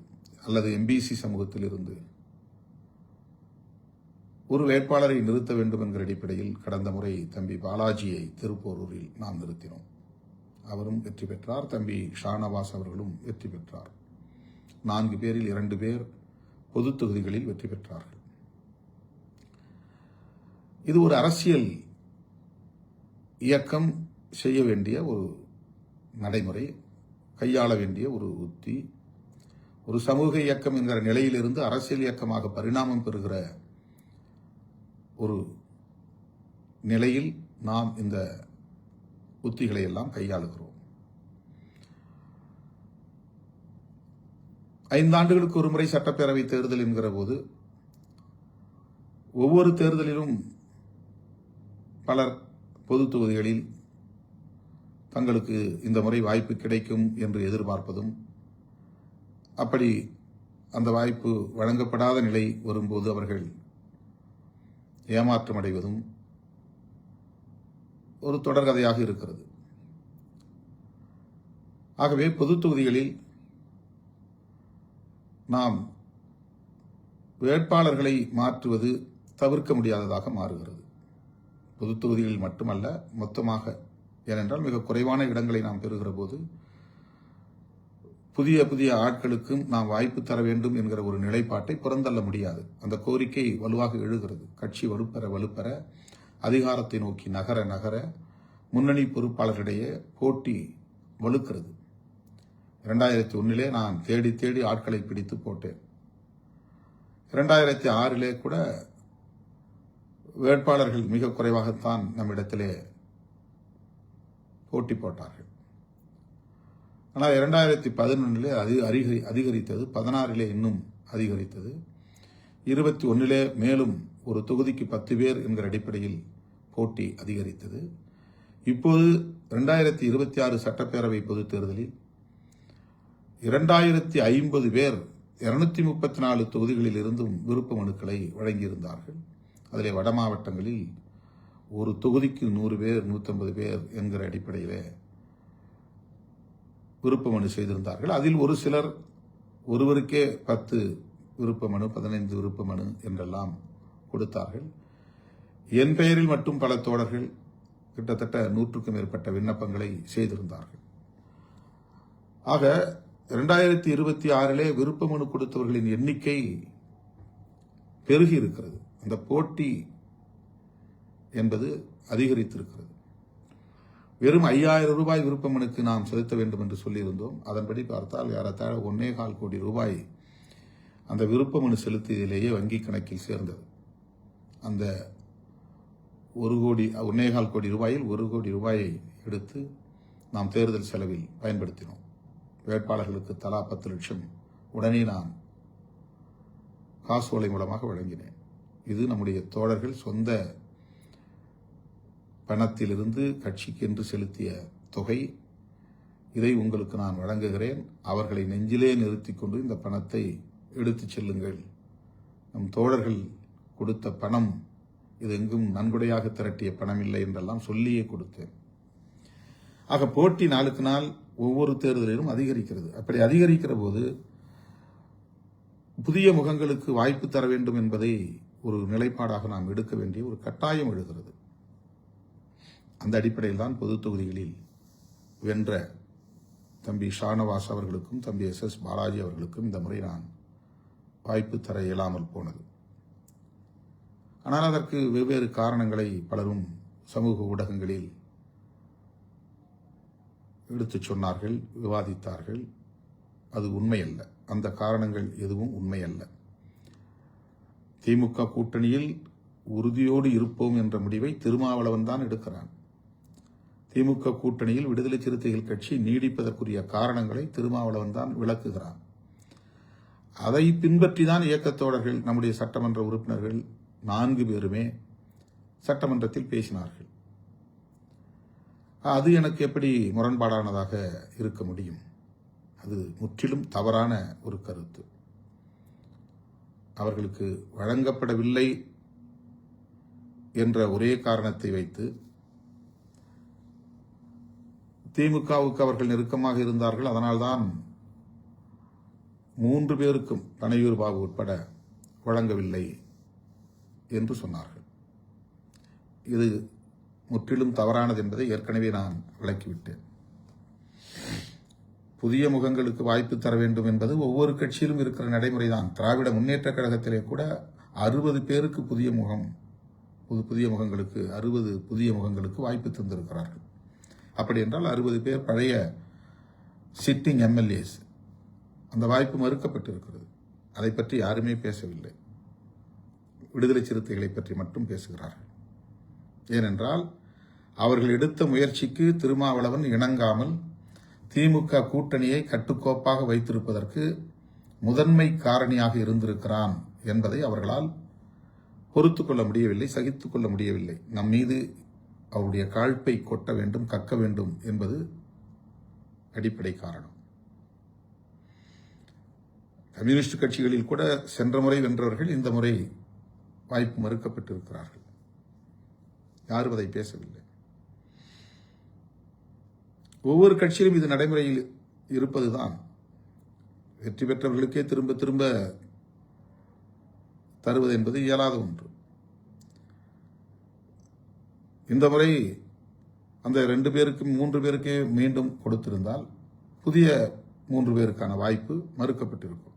அல்லது எம்பிசி சமூகத்திலிருந்து ஒரு வேட்பாளரை நிறுத்த வேண்டும் என்கிற அடிப்படையில் கடந்த முறை தம்பி பாலாஜியை திருப்போரூரில் நாம் நிறுத்தினோம். அவரும் வெற்றி பெற்றார். தம்பி ஷானவாஸ் அவர்களும் வெற்றி பெற்றார். 4 பேரில் 2 பேர் பொது தொகுதிகளில் வெற்றி பெற்றார்கள். இது ஒரு அரசியல் இயக்கம் செய்ய வேண்டிய ஒரு நடைமுறை, கையாள வேண்டிய ஒரு உத்தி. ஒரு சமூக இயக்கம் என்கிற நிலையிலிருந்து அரசியல் இயக்கமாக பரிணாமம் பெறுகிற ஒரு நிலையில் நாம் இந்த உத்திகளை எல்லாம் கையாளுகிறோம். 5 ஆண்டுகளுக்கு ஒரு முறை சட்டப்பேரவை தேர்தல் என்கிற போது ஒவ்வொரு தேர்தலிலும் பலர் பொது தொகுதிகளில் தங்களுக்கு இந்த முறை வாய்ப்பு கிடைக்கும் என்று எதிர்பார்ப்பதும், அப்படி அந்த வாய்ப்பு வழங்கப்படாத நிலை வரும்போது அவர்கள் ஏமாற்றமடைவதும் ஒரு தொடர்கதையாக இருக்கிறது. ஆகவே பொது தொகுதிகளில் நாம் வேட்பாளர்களை மாற்றுவது தவிர்க்க முடியாததாக மாறுகிறது. பொது தொகுதிகளில் மட்டுமல்ல, மொத்தமாக. ஏனென்றால் மிக குறைவான இடங்களை நாம் பெறுகிற போது புதிய புதிய ஆட்களுக்கும் நாம் வாய்ப்பு தர வேண்டும் என்கிற ஒரு நிலைப்பாட்டை புறந்தள்ள முடியாது. அந்த கோரிக்கை வலுவாக எழுகிறது. கட்சி வலுப்பெற அதிகாரத்தை நோக்கி நகர முன்னணி பொறுப்பாளர்களிடையே போட்டி வலுக்கிறது. 2001 நான் தேடி ஆட்களை பிடித்து போட்டேன். 2006 கூட வேட்பாளர்கள் மிக குறைவாகத்தான் நம்மிடத்திலே போட்டி போட்டார்கள். ஆனால் 2011 அது அதிகரித்தது, 16 இன்னும் அதிகரித்தது, 21 மேலும் ஒரு தொகுதிக்கு 10 பேர் என்கிற அடிப்படையில் போட்டி அதிகரித்தது. இப்போது 2026 சட்டப்பேரவை பொதுத் தேர்தலில் 2050 பேர் 234 தொகுதிகளில் இருந்தும் விருப்ப மனுக்களை வழங்கியிருந்தார்கள். அதிலே வட மாவட்டங்களில் ஒரு தொகுதிக்கு 100 பேர் 150 பேர் என்கிற அடிப்படையிலே விருப்ப மனு செய்திருந்தார்கள். அதில் ஒரு சிலர் ஒருவருக்கே 10 விருப்ப மனு, 15 விருப்ப மனு என்றெல்லாம் கொடுத்தார்கள். என் பெயரில் மட்டும் பல தோழர்கள் கிட்டத்தட்ட 100க்கும் மேற்பட்ட விண்ணப்பங்களை செய்திருந்தார்கள். ஆக 2026 விருப்ப மனு கொடுத்தவர்களின் எண்ணிக்கை பெருகி இருக்கிறது. அந்த போட்டி என்பது அதிகரித்திருக்கிறது. வெறும் 5000 ரூபாய் விருப்ப மனுக்கு நாம் செலுத்த வேண்டும் என்று சொல்லியிருந்தோம். அதன்படி பார்த்தால் ஏறத்தாழ 1.25 கோடி ரூபாய் அந்த விருப்ப மனு செலுத்தியதிலேயே வங்கி கணக்கில் சேர்ந்தது. அந்த 1.25 கோடி ரூபாயில் 1 கோடி ரூபாயை எடுத்து நாம் தேர்தல் செலவில் பயன்படுத்தினோம். வேட்பாளர்களுக்கு தலா 10 லட்சம் உடனே நான் காசோலை மூலமாக வழங்கினேன். இது நம்முடைய தோழர்கள் சொந்த பணத்திலிருந்து கட்சிக்கு என்று செலுத்திய தொகை. இதை உங்களுக்கு நான் வழங்குகிறேன். அவர்களை நெஞ்சிலே நிறுத்திக் கொண்டு இந்த பணத்தை எடுத்துச் செல்லுங்கள். நம் தோழர்கள் கொடுத்த பணம் இது எங்கும் நன்கொடையாக திரட்டிய பணம் இல்லை என்றெல்லாம் சொல்லியே கொடுத்தேன். ஆக போட்டி நாளுக்கு நாள் ஒவ்வொரு தேர்தலிலும் அதிகரிக்கிறது. அப்படி அதிகரிக்கிற போது புதிய முகங்களுக்கு வாய்ப்பு தர வேண்டும் என்பதை ஒரு நிலைப்பாடாக நாம் எடுக்க வேண்டிய ஒரு கட்டாயம் எழுகிறது. அந்த அடிப்படையில் தான் பொது தொகுதிகளில் வென்ற தம்பி ஷானவாஸ் அவர்களுக்கும் தம்பி SS பாலாஜி அவர்களுக்கும் இந்த முறை நான் வாய்ப்பு தர இயலாமல் போனது. ஆனால் அதற்கு வெவ்வேறு காரணங்களை பலரும் சமூக ஊடகங்களில் எடுத்துச் சொன்னார்கள், விவாதித்தார்கள். அது உண்மையல்ல. அந்த காரணங்கள் எதுவும் உண்மையல்ல. திமுக கூட்டணியில் உறுதியோடு இருப்போம் என்ற முடிவை திருமாவளவன் தான் எடுக்கிறான். திமுக கூட்டணியில் விடுதலை சிறுத்தைகள் கட்சி நீடிப்பதற்குரிய காரணங்களை திருமாவளவன் தான் விளக்குகிறான். அதை பின்பற்றிதான் இயக்கத்தோழர்கள், நம்முடைய சட்டமன்ற உறுப்பினர்கள் 4 பேருமே சட்டமன்றத்தில் பேசினார்கள். அது எனக்கு எப்படி முரண்பாடானதாக இருக்க முடியும்? அது முற்றிலும் தவறான ஒரு கருத்து. அவர்களுக்கு வழங்கப்படவில்லை என்ற ஒரே காரணத்தை வைத்து திமுகவுக்கு அவர்கள் நெருக்கமாக இருந்தார்கள். அதனால்தான் 3 பேருக்கும் பனையூர் பாபு உட்பட வழங்கவில்லை என்று சொன்னார்கள். இது முற்றிலும் தவறானது என்பதை ஏற்கனவே நான் விளக்கிவிட்டேன். புதிய முகங்களுக்கு வாய்ப்பு தர வேண்டும் என்பது ஒவ்வொரு கட்சியிலும் இருக்கிற நடைமுறைதான். திராவிட முன்னேற்ற கழகத்திலே கூட 60 பேருக்கு புதிய முகங்களுக்கு 60 புதிய முகங்களுக்கு வாய்ப்பு தந்திருக்கிறார்கள். அப்படி என்றால் 60 பேர் பழைய சிட்டிங் MLAs. அந்த வாய்ப்பு மறுக்கப்பட்டிருக்கிறது. அதை பற்றி யாருமே பேசவில்லை. விடுதலை சிறுத்தைகளை பற்றி மட்டும் பேசுகிறார்கள். ஏனென்றால் அவர்கள் எடுத்த முயற்சிக்கு திருமாவளவன் இணங்காமல் திமுக கூட்டணியை கட்டுக்கோப்பாக வைத்திருப்பதற்கு முதன்மை காரணியாக இருந்திருக்கிறான் என்பதை அவர்களால் பொறுத்து கொள்ள முடியவில்லை, சகித்துக் கொள்ள முடியவில்லை. நம் மீது அவருடைய காழ்ப்பை கொட்ட வேண்டும், கக்க வேண்டும் என்பது அடிப்படை காரணம். கம்யூனிஸ்ட் கட்சிகளில் கூட சென்ற முறை வென்றவர்கள் இந்த முறை வாய்ப்பு மறுக்கப்பட்டிருக்கிறார்கள். யாரும் அதை பேசவில்லை. ஒவ்வொரு கட்சியிலும் இது நடைமுறையில் இருப்பதுதான். வெற்றி பெற்றவர்களுக்கே திரும்ப திரும்ப தருவது என்பது இயலாத ஒன்று. இந்த முறை அந்த 2 பேருக்கும் 3 பேருக்கே மீண்டும் கொடுத்திருந்தால் புதிய 3 பேருக்கான வாய்ப்பு மறுக்கப்பட்டிருக்கும்.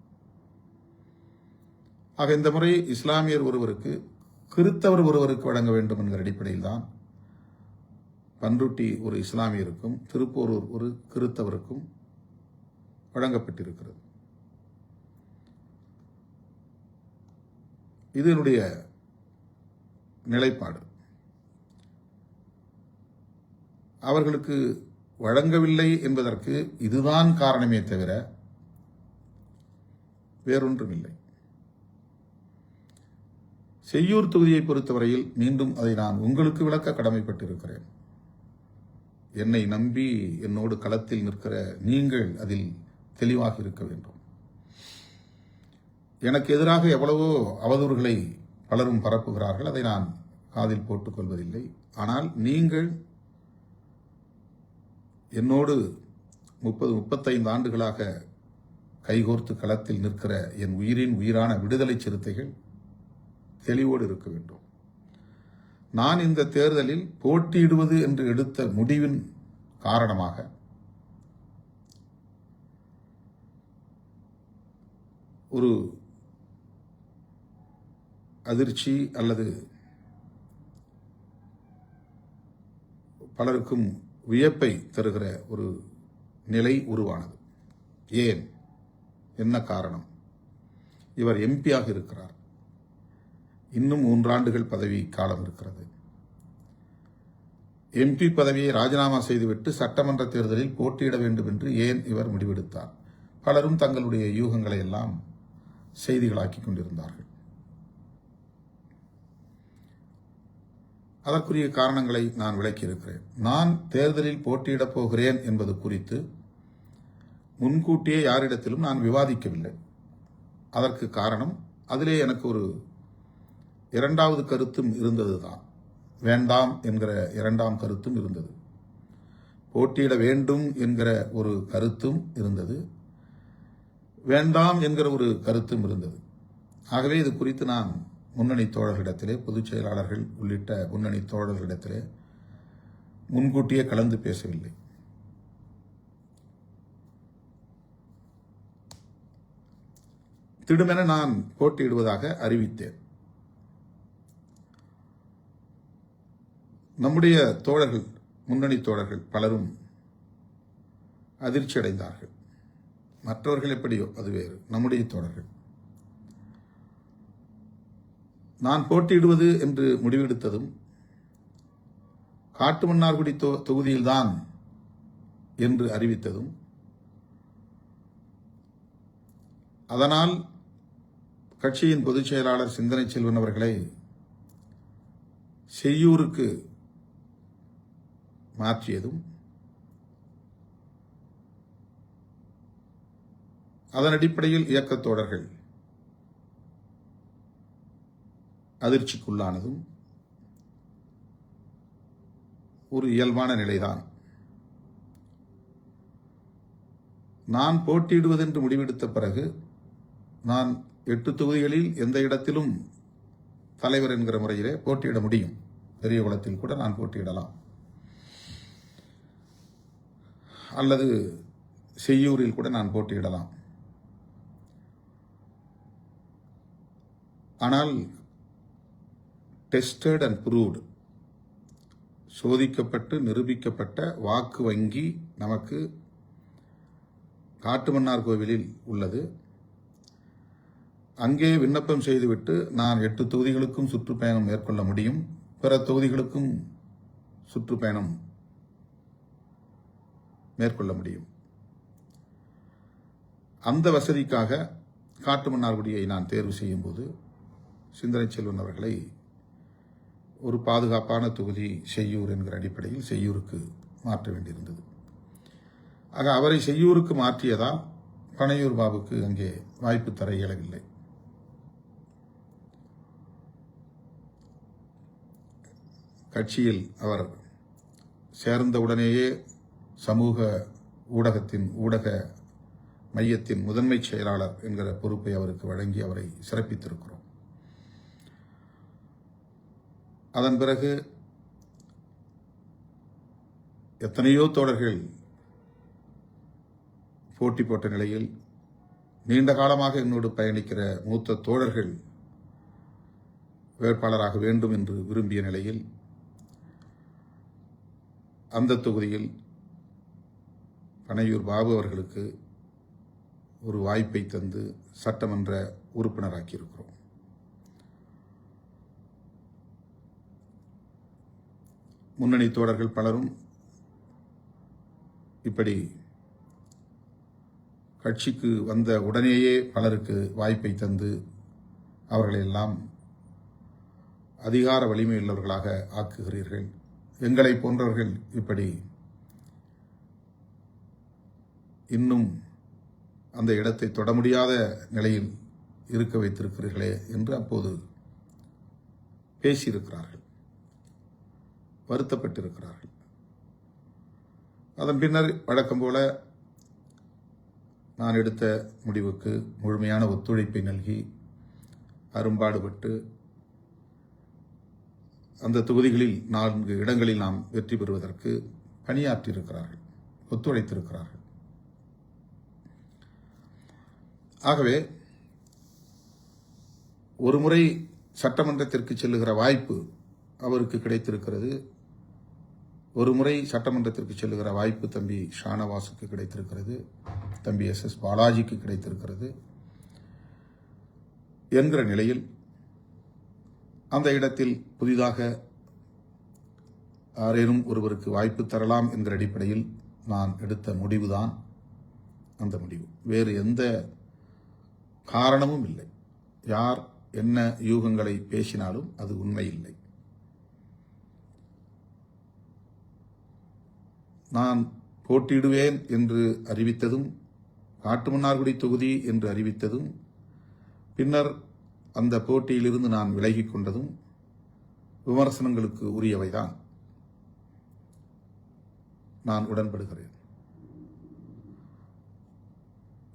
ஆக இந்த முறை இஸ்லாமியர் ஒருவருக்கு, கிறித்தவர் ஒருவருக்கு வழங்க வேண்டும் என்கிற அடிப்படையில் தான் பன்ருட்டி ஒரு இஸ்லாமியருக்கும் திருப்போரூர் ஒரு கிறித்தவருக்கும் வழங்கப்பட்டிருக்கிறது. இது என்னுடைய நிலைப்பாடு. அவர்களுக்கு வழங்கவில்லை என்பதற்கு இதுதான் காரணமே தவிர வேறொன்றுமில்லை. செய்யூர் தொகுதியை பொறுத்தவரையில் மீண்டும் அதை நான் உங்களுக்கு விளக்க கடமைப்பட்டிருக்கிறேன். என்னை நம்பி என்னோடு களத்தில் நிற்கிற நீங்கள் அதில் தெளிவாக இருக்க வேண்டும். எனக்கு எதிராக எவ்வளவோ அவதூறுகளை பலரும் பரப்புகிறார்கள், அதை நான் காதில் போட்டுக் கொள்வதில்லை. ஆனால் நீங்கள் என்னோடு 30-35 ஆண்டுகளாக கைகோர்த்து களத்தில் நிற்கிற என் உயிரின் உயிரான விடுதலை சிறுத்தைகள் தெளிவோடு இருக்க வேண்டும். நான் இந்த தேர்தலில் போட்டியிடுவது என்று எடுத்த முடிவின் காரணமாக ஒரு அதிர்ச்சி அல்லது பலருக்கும் வியப்பை தருகிற ஒரு நிலை உருவானது. ஏன், என்ன காரணம்? இவர் எம்பியாக இருக்கிறார். இன்னும் 3 ஆண்டுகள் பதவி காலம் இருக்கிறது. எம்பி பதவியை ராஜினாமா செய்துவிட்டு சட்டமன்ற தேர்தலில் போட்டியிட வேண்டும் என்று ஏன் இவர் முடிவெடுத்தார்? பலரும் தங்களுடைய யூகங்களை எல்லாம் செய்திகளாக்கிக் கொண்டிருந்தார்கள். அதற்குரிய காரணங்களை நான் விளக்கியிருக்கிறேன். நான் தேர்தலில் போட்டியிடப் போகிறேன் என்பது குறித்து முன்கூட்டியே யாரிடத்திலும் நான் விவாதிக்கவில்லை. அதற்கு காரணம், அதிலே எனக்கு ஒரு 2வது கருத்தும் இருந்ததுதான். வேண்டாம் என்கிற 2ஆம் கருத்தும் இருந்தது. போட்டியிட வேண்டும் என்கிற ஒரு கருத்தும் இருந்தது. வேண்டாம் என்கிற ஒரு கருத்தும் இருந்தது. ஆகவே இது குறித்து நான் முன்னணி தோழர்களிடத்திலே, பொதுச் செயலாளர்கள் உள்ளிட்ட முன்னணி தோழர்களிடத்திலே முன்கூட்டியே கலந்து பேசவில்லை. திடுமென நான் போட்டியிடுவதாக அறிவித்தேன். நம்முடைய தோழர்கள், முன்னணி தோழர்கள் பலரும் அதிர்ச்சி அடைந்தார்கள். மற்றவர்கள் எப்படியோ அது வேறு. நம்முடைய தோழர்கள், நான் போட்டியிடுவது என்று முடிவெடுத்ததும் காட்டுமன்னார்குடி தொகுதியில்தான் என்று அறிவித்ததும், அதனால் கட்சியின் பொதுச் செயலாளர் சிந்தனை செல்வன் அவர்களை செய்யூருக்கு மாற்றியதும், அதன் அடிப்படையில் இயக்கத் தோழர்கள் அதிர்ச்சிக்குள்ளானதும் ஒரு இயல்பான நிலைதான். நான் போட்டியிடுவதென்று முடிவெடுத்த பிறகு நான் 8 தொகுதிகளில் எந்த இடத்திலும் தலைவர் என்கிற முறையிலே போட்டியிட முடியும். பெரியகுளத்தில் கூட நான் போட்டியிடலாம், அல்லது செய்யூரில் கூட நான் போட்டியிடலாம். ஆனால் டெஸ்டட் அண்ட் ப்ரூவ்டு, சோதிக்கப்பட்டு நிரூபிக்கப்பட்ட வாக்கு வங்கி நமக்கு காட்டுமன்னார் கோவிலில் உள்ளது. அங்கே விண்ணப்பம் செய்துவிட்டு நான் 8 தொகுதிகளுக்கும் சுற்றுப்பயணம் மேற்கொள்ள முடியும், பிற தொகுதிகளுக்கும் சுற்றுப்பயணம் மேற்கொள்ள முடியும். அந்த வசதிக்காக காட்டுமன்னார்குடியை நான் தேர்வு செய்யும் போது சிந்தனை செல்வன் அவர்களை ஒரு பாதுகாப்பான தொகுதி செய்யூர் என்கிற அடிப்படையில் செய்யூருக்கு மாற்ற வேண்டியிருந்தது. ஆக அவரை செய்யூருக்கு மாற்றியதால் பனையூர் பாபுக்கு அங்கே வாய்ப்பு தர இயலவில்லை. கட்சியில் அவர் சேர்ந்தவுடனேயே சமூக ஊடகத்தின் ஊடக மையத்தின் முதன்மை செயலாளர் என்கிற பொறுப்பை அவருக்கு வழங்கி அவரை சிறப்பித்திருக்கிறோம். அதன் பிறகு எத்தனையோ தோழர்கள் போட்டி போட்ட நிலையில் நீண்ட காலமாக என்னோடு பயணிக்கிற மூத்த தோழர்கள் வேட்பாளராக வேண்டும் என்று விரும்பிய நிலையில் அந்த தொகுதியில் பனையூர் பாபு அவர்களுக்கு ஒரு வாய்ப்பை தந்து சட்டமன்ற உறுப்பினராக்கியிருக்கிறோம். முன்னணி தோழர்கள் பலரும் இப்படி கட்சிக்கு வந்த உடனேயே பலருக்கு வாய்ப்பை தந்து அவர்களெல்லாம் அதிகார வலிமை உள்ளவர்களாக ஆக்குகிறீர்கள். எங்களை போன்றவர்கள் இப்படி இன்னும் அந்த இடத்தை தொட முடியாத நிலையில் இருக்க வைத்திருக்கிறீர்களே என்று அப்போது பேசியிருக்கிறார்கள், வருத்தப்பட்டிருக்கிறார்கள். அதன் பின்னர் வழக்கம் போல நான் எடுத்த முடிவுக்கு முழுமையான ஒத்துழைப்பை நல்கி அரும்பாடுபட்டு அந்த தொகுதிகளில் 4 இடங்களில் நாம் வெற்றி பெறுவதற்கு பணியாற்றியிருக்கிறார்கள், ஒத்துழைத்திருக்கிறார்கள். ஆகவே ஒருமுறை சட்டமன்றத்திற்கு செல்லுகிற வாய்ப்பு அவருக்கு கிடைத்திருக்கிறது. ஒரு முறை சட்டமன்றத்திற்கு செல்லுகிற வாய்ப்பு தம்பி ஷானவாஸுக்கு கிடைத்திருக்கிறது, தம்பி SS பாலாஜிக்கு கிடைத்திருக்கிறது என்கிற நிலையில் அந்த இடத்தில் புதிதாக யாரேனும் ஒருவருக்கு வாய்ப்பு தரலாம் என்கிற அடிப்படையில் நான் எடுத்த முடிவுதான் அந்த முடிவு. வேறு எந்த காரணமும் இல்லை. யார் என்ன யூகங்களை பேசினாலும் அது உண்மை இல்லை. நான் போட்டியிடுவேன் என்று அறிவித்ததும், காட்டுமன்னார்குடி தொகுதி என்று அறிவித்ததும், பின்னர் அந்த போட்டியிலிருந்து நான் விலகிக் கொண்டதும் விமர்சனங்களுக்கு உரியவைதான். நான் உடன்படுகிறேன்.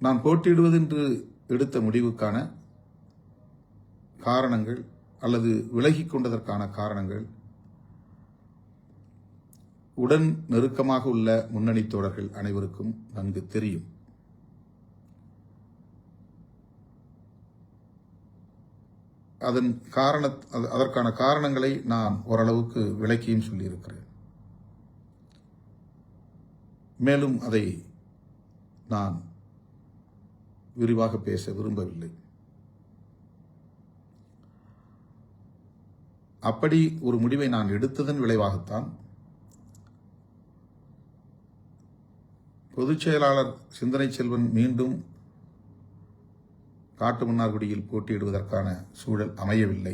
நான் போட்டியிடுவது என்று எடுத்த முடிவுக்கான காரணங்கள் அல்லது விலகிக் கொண்டதற்கான காரணங்கள் உடன் நெருக்கமாக உள்ள முன்னணி தோழர்கள் அனைவருக்கும் நன்கு தெரியும். அதற்கான காரணங்களை நான் ஓரளவுக்கு விளக்கியும் சொல்லியிருக்கிறேன். மேலும் அதை நான் விரிவாக பேச விரும்பவில்லை. அப்படி ஒரு முடிவை நான் எடுத்ததன் விளைவாகத்தான் பொதுச் செயலாளர் சிந்தனை செல்வன் மீண்டும் காட்டுமன்னார்குடியில் போட்டியிடுவதற்கான சூழல் அமையவில்லை.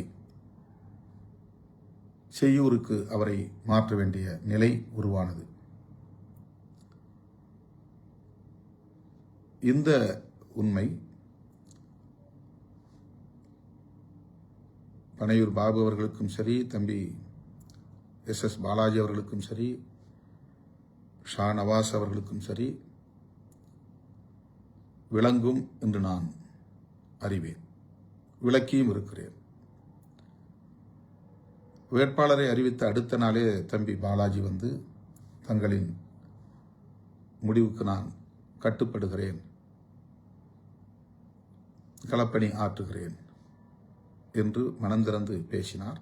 செய்யூருக்கு அவரை மாற்ற வேண்டிய நிலை உருவானது. இந்த உண்மை பனையூர் பாபு அவர்களுக்கும் சரி, தம்பி SS பாலாஜி அவர்களுக்கும் சரி, ஷா நவாஸ் அவர்களுக்கும் சரி விளங்கும் என்று நான் அறிவேன், விளக்கியும் இருக்கிறேன். வேட்பாளரை அறிவித்த அடுத்த நாளே தம்பி பாலாஜி வந்து தங்களின் முடிவுக்கு நான் கட்டுப்படுகிறேன், களப்பணி ஆற்றுகிறேன் என்று மனந்திறந்து பேசினார்.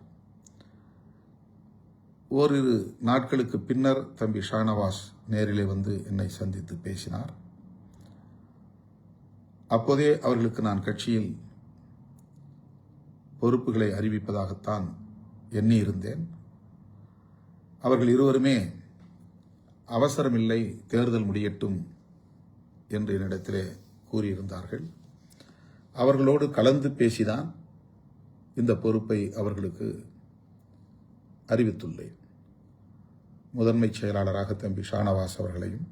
ஓரிரு நாட்களுக்கு பின்னர் தம்பி ஷானவாஸ் நேரிலே வந்து என்னை சந்தித்து பேசினார். அப்போதே அவர்களுக்கு நான் கட்சியில் பொறுப்புகளை அறிவிப்பதாகத்தான் எண்ணியிருந்தேன். அவர்கள் இருவருமே அவசரமில்லை, தேர்தல் முடியட்டும் என்று என்னிடத்திலே கூறியிருந்தார்கள். அவர்களோடு கலந்து பேசிதான் இந்த பொறுப்பை அவர்களுக்கு அறிவித்துள்ளேன். முதன்மை செயலாளராக தம்பி ஷானவாஸ் அவர்களையும்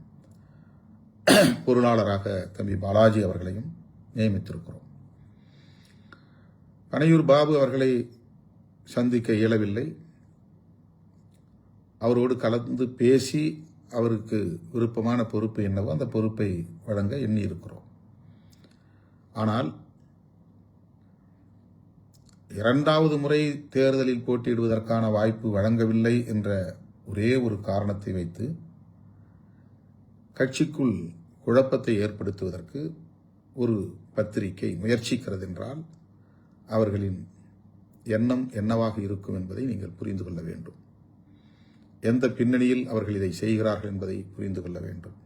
பொருளாளராக தம்பி பாலாஜி அவர்களையும் நியமித்திருக்கிறோம். பனையூர் பாபு அவர்களை சந்திக்க இயலவில்லை. அவரோடு கலந்து பேசி அவருக்கு விருப்பமான பொறுப்பு என்னவோ அந்த பொறுப்பை வழங்க எண்ணி இருக்கிறோம். ஆனால் இரண்டாவது முறை தேர்தலில் போட்டியிடுவதற்கான வாய்ப்பு வழங்கவில்லை என்ற ஒரே ஒரு காரணத்தை வைத்து கட்சிக்குள் குழப்பத்தை ஏற்படுத்துவதற்கு ஒரு பத்திரிகை முயற்சிக்கிறது என்றால் அவர்களின் எண்ணம் என்னவாக இருக்கும் என்பதை நீங்கள் புரிந்து கொள்ள வேண்டும். எந்த பின்னணியில் அவர்கள் இதை செய்கிறார்கள் என்பதை புரிந்து கொள்ள வேண்டும்.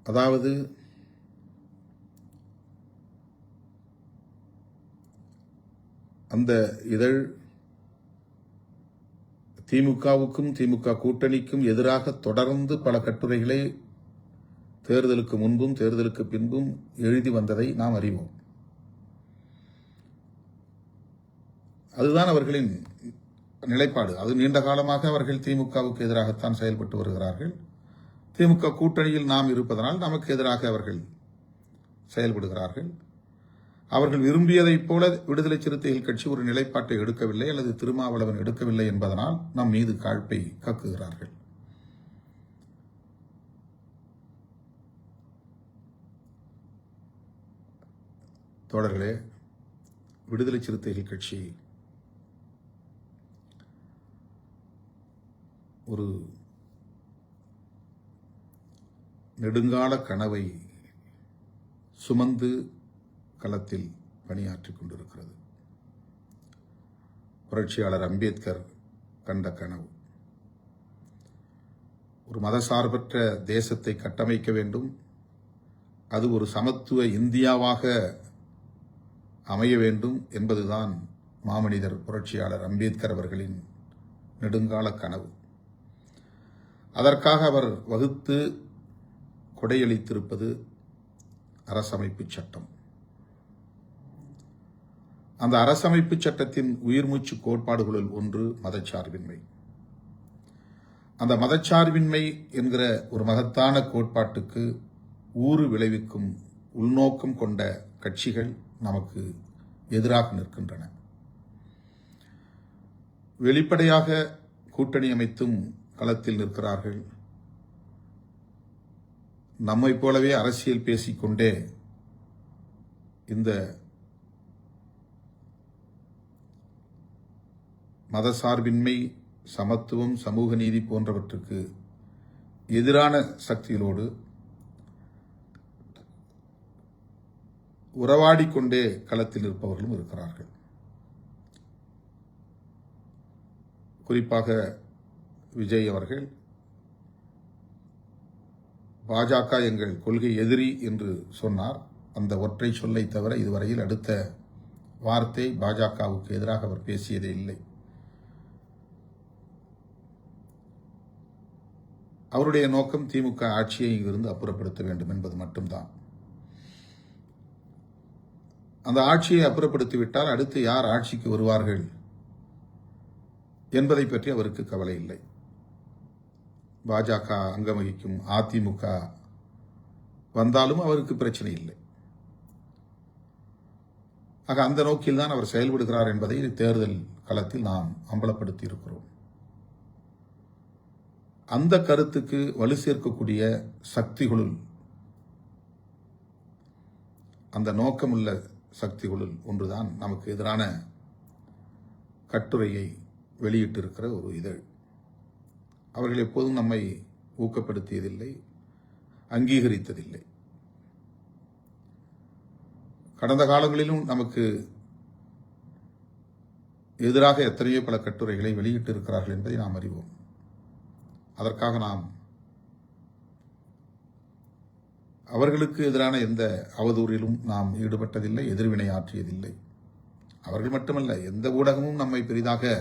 அதாவது அந்த இதழ் திமுகவுக்கும் திமுக கூட்டணிக்கும் எதிராக தொடர்ந்து பல கட்டுரைகளை தேர்தலுக்கு முன்பும் தேர்தலுக்கு பின்பும் எழுதி வந்ததை நாம் அறிவோம். அதுதான் அவர்களின் நிலைப்பாடு. அது நீண்ட காலமாக அவர்கள் திமுகவுக்கு எதிராகத்தான் செயல்பட்டு வருகிறார்கள். திமுக கூட்டணியில் நாம் இருப்பதனால் நமக்கு எதிராக அவர்கள் செயல்படுகிறார்கள். அவர்கள் விரும்பியதைப் போல விடுதலை சிறுத்தைகள் கட்சி ஒரு நிலைப்பாட்டை எடுக்கவில்லை அல்லது திருமாவளவன் எடுக்கவில்லை என்பதனால் நம் மீது காழ்ப்பை கக்குகிறார்கள். தோழர்களே, விடுதலை சிறுத்தைகள் கட்சி ஒரு நெடுங்கால கனவை சுமந்து களத்தில் பணியாற்றிக் கொண்டிருக்கிறது. புரட்சியாளர் அம்பேத்கர் கண்ட கனவு ஒரு மதசார்பற்ற தேசத்தை கட்டமைக்க வேண்டும், அது ஒரு சமத்துவ இந்தியாவாக அமைய வேண்டும் என்பதுதான் மாமனிதர் புரட்சியாளர் அம்பேத்கர் அவர்களின் நெடுங்கால கனவு. அதற்காக அவர் வகுத்து கொடையளித்திருப்பது அரசமைப்பு சட்டம். அந்த அரசமைப்பு சட்டத்தின் உயிர்மூச்சு கோட்பாடுகளுள் ஒன்று மதச்சார்பின்மை. அந்த மதச்சார்பின்மை என்கிற ஒரு மகத்தான கோட்பாட்டுக்கு ஊறு விளைவிக்கும் உள்நோக்கம் கொண்ட கட்சிகள் நமக்கு எதிராக நிற்கின்றன. வெளிப்படையாக கூட்டணி அமைத்தும் களத்தில் நிற்கிறார்கள். நம்மை போலவே அரசியல் பேசிக்கொண்டே இந்த மதசார்பின்மை, சமத்துவம், சமூக நீதி போன்றவற்றுக்கு எதிரான சக்திகளோடு உறவாடிக்கொண்டே களத்தில் இருப்பவர்களும் இருக்கிறார்கள். குறிப்பாக விஜய் அவர்கள் பாஜக எங்கள் கொள்கை எதிரி என்று சொன்னார். அந்த ஒற்றை சொல்லை தவிர இதுவரையில் அடுத்த வார்த்தை பாஜகவுக்கு எதிராக அவர் பேசியதே இல்லை. அவருடைய நோக்கம் திமுக ஆட்சியை இங்கிருந்து அப்புறப்படுத்த வேண்டும் என்பது மட்டும்தான். அந்த ஆட்சியை அப்புறப்படுத்திவிட்டால் அடுத்து யார் ஆட்சிக்கு வருவார்கள் என்பதை பற்றி அவருக்கு கவலை இல்லை. பாஜக அங்கம் வகிக்கும் அதிமுக வந்தாலும் அவருக்கு பிரச்சனை இல்லை. ஆக அந்த நோக்கில் தான் அவர் செயல்படுகிறார் என்பதை தேர்தல் களத்தில் நாம் அம்பலப்படுத்தி இருக்கிறோம். அந்த கருத்துக்கு வலு சேர்க்கக்கூடிய சக்திகளுள், அந்த நோக்கமுள்ள சக்திகளுள் ஒன்றுதான் நமக்கு எதிரான கட்டுரையை வெளியிட்டிருக்கிற ஒரு இதழ். அவர்கள் எப்போதும் நம்மை ஊக்கப்படுத்தியதில்லை, அங்கீகரித்ததில்லை. கடந்த காலங்களிலும் நமக்கு எதிராக எத்தனையோ பல கட்டுரைகளை வெளியிட்டிருக்கிறார்கள் என்பதை நாம் அறிவோம். அதற்காக நாம் அவர்களுக்கு எதிரான எந்த அவதூறிலும் நாம் ஈடுபட்டதில்லை, எதிர்வினை ஆற்றியதில்லை. அவர்கள் மட்டுமல்ல, எந்த ஊடகமும் நம்மை பெரிதாக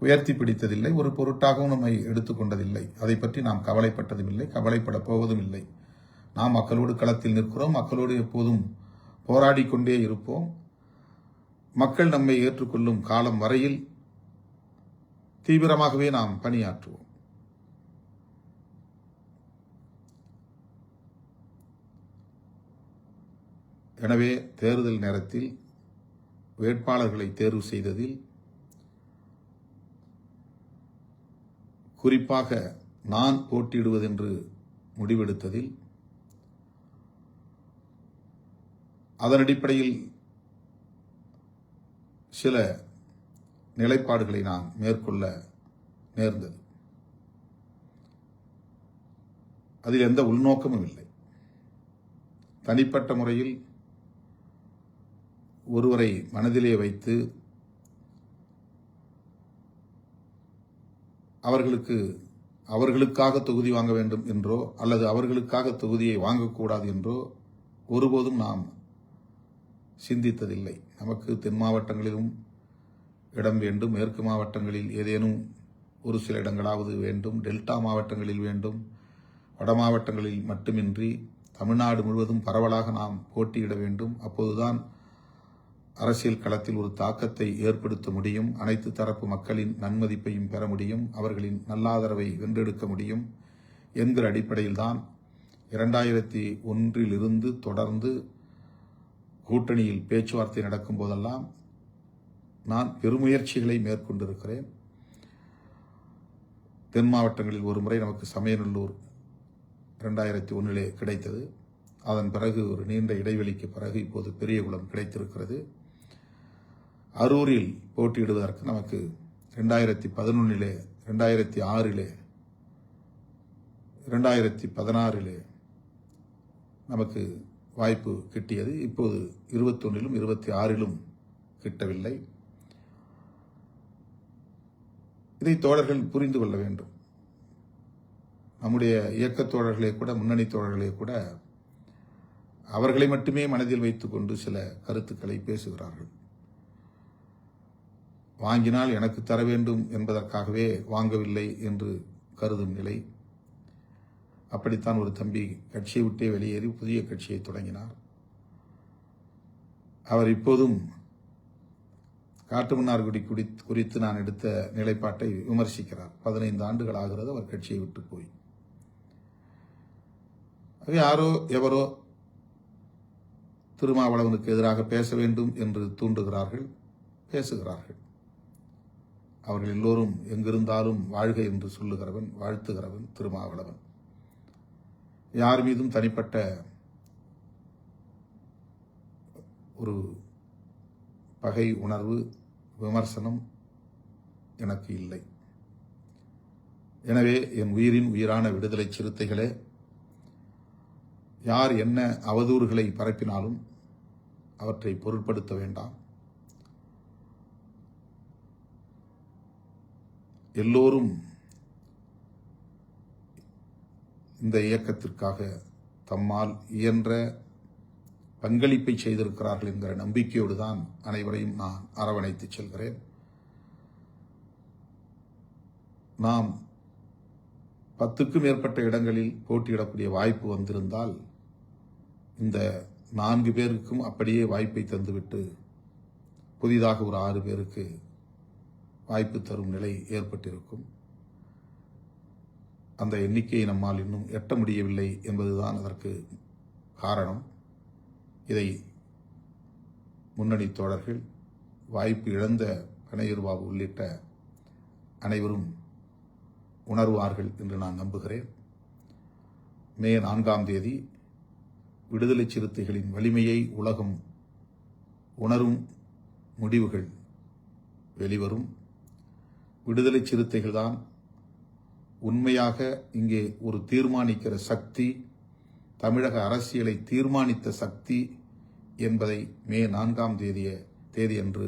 உயர்த்தி பிடித்ததில்லை, ஒரு பொருட்டாகவும் நம்மை எடுத்துக்கொண்டதில்லை. அதை பற்றி நாம் கவலைப்பட்டதும் இல்லை, கவலைப்பட போவதும் இல்லை. நாம் மக்களோடு களத்தில் நிற்கிறோம், மக்களோடு எப்போதும் போராடி கொண்டே இருப்போம். மக்கள் நம்மை ஏற்றுக்கொள்ளும் காலம் வரையில் தீவிரமாகவே நாம் பணியாற்றுவோம். எனவே தேர்தல் நேரத்தில் வேட்பாளர்களை தேர்வு செய்ததில் குறிப்பாக நான் போட்டியிடுவதென்று முடிவெடுத்ததில் அதன் அடிப்படையில் சில நிலைப்பாடுகளை நான் மேற்கொள்ள நேர்ந்தது. அதில் எந்த உள்நோக்கமும் இல்லை. தனிப்பட்ட முறையில் ஒருவரை மனதிலே வைத்து அவர்களுக்காக தொகுதி வாங்க வேண்டும் என்றோ அல்லது அவர்களுக்காக தொகுதியை வாங்கக்கூடாது என்றோ ஒருபோதும் நாம் சிந்தித்ததில்லை. நமக்கு தென் மாவட்டங்களிலும் இடம் வேண்டும், மேற்கு மாவட்டங்களில் ஏதேனும் ஒரு சில இடங்களாவது வேண்டும், டெல்டா மாவட்டங்களில் வேண்டும், வட மாவட்டங்களில் மட்டுமின்றி தமிழ்நாடு முழுவதும் பரவலாக நாம் போட்டியிட வேண்டும். அப்போதுதான் அரசியல் களத்தில் ஒரு தாக்கத்தை ஏற்படுத்த முடியும், அனைத்து தரப்பு மக்களின் நன்மதிப்பையும் பெற முடியும், அவர்களின் நல்லாதரவை வென்றெடுக்க முடியும் என்கிற அடிப்படையில்தான் 2001 தொடர்ந்து கூட்டணியில் பேச்சுவார்த்தை நடக்கும் போதெல்லாம் நான் பெருமுயற்சிகளை மேற்கொண்டிருக்கிறேன். தென் மாவட்டங்களில் ஒரு முறை நமக்கு சமயநல்லூர் 2001 கிடைத்தது. அதன் பிறகு ஒரு நீண்ட இடைவெளிக்கு பிறகு இப்போது பெரியகுளம் கிடைத்திருக்கிறது. அரூரில் போட்டியிடுவதற்கு நமக்கு 2011, 2006, 2016 நமக்கு வாய்ப்பு கிட்டியது. இப்போது 21, 26 கிட்டவில்லை. இதை தோழர்கள் புரிந்து கொள்ள வேண்டும். நம்முடைய இயக்க தோழர்களே கூட, முன்னணி தோழர்களே கூட அவர்களை மட்டுமே மனதில் வைத்துக் கொண்டு சில கருத்துக்களை பேசுகிறார்கள். வாங்கினால் எனக்கு தர வேண்டும் என்பதற்காகவே வாங்கவில்லை என்று கருதும் நிலை. அப்படித்தான் ஒரு தம்பி கட்சியை விட்டே வெளியேறி புதிய கட்சியை தொடங்கினார். அவர் இப்போதும் காட்டுமன்னார்குடி குறித்து நான் எடுத்த நிலைப்பாட்டை விமர்சிக்கிறார். 15 ஆண்டுகள் ஆகிறது அவர் கட்சியை விட்டு போய். யாரோ எவரோ திருமாவளவனுக்கு எதிராக பேச வேண்டும் என்று தூண்டுகிறார்கள், பேசுகிறார்கள். அவர்கள் எல்லோரும் எங்கிருந்தாலும் வாழ்க என்று சொல்லுகிறவன், வாழ்த்துகிறவன் திருமாவளவன். யார் மீதும் தனிப்பட்ட ஒரு பகை உணர்வு, விமர்சனம் எனக்கு இல்லை. எனவே என் உயிரின் உயிரான விடுதலை சிறுத்தைகளே, யார் என்ன அவதூறுகளை பரப்பினாலும் அவற்றை பொருட்படுத்த வேண்டாம். எல்லோரும் இந்த இயக்கத்திற்காக தம்மால் இயன்ற பங்களிப்பை செய்திருக்கிறார்கள் என்கிற நம்பிக்கையோடு தான் அனைவரையும் நான் அரவணைத்து செல்கிறேன். நாம் 10க்கும் மேற்பட்ட இடங்களில் போட்டியிடக்கூடிய வாய்ப்பு வந்திருந்தால் இந்த 4 பேருக்கும் அப்படியே வாய்ப்பை தந்துவிட்டு புதிதாக ஒரு 6 பேருக்கு வாய்ப்பு தரும் நிலை ஏற்பட்டிருக்கும். அந்த எண்ணிக்கையை நம்மால் இன்னும் எட்ட முடியவில்லை என்பதுதான் அதற்கு காரணம். இதை முன்னணி தோழர்கள், வாய்ப்பு இழந்த கணையர்பாபு உள்ளிட்ட அனைவரும் உணர்வார்கள் என்று நான் நம்புகிறேன். மே 4 விடுதலை சிறுத்தைகளின் வலிமையை உலகம் உணரும் முடிவுகள் வெளிவரும். விடுதலை சிறுத்தைகள் தான் உண்மையாக இங்கே ஒரு தீர்மானிக்கிற சக்தி, தமிழக அரசியலை தீர்மானித்த சக்தி என்பதை மே 4 தேதியன்று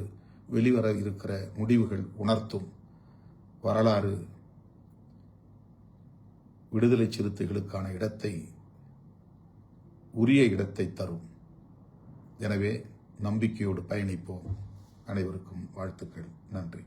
வெளிவர இருக்கிற முடிவுகள் உணர்த்தும். வரலாறு விடுதலை சிறுத்தைகளுக்கான இடத்தை, உரிய இடத்தை தரும். எனவே நம்பிக்கையோடு பயணிப்போம். அனைவருக்கும் வாழ்த்துக்கள். நன்றி.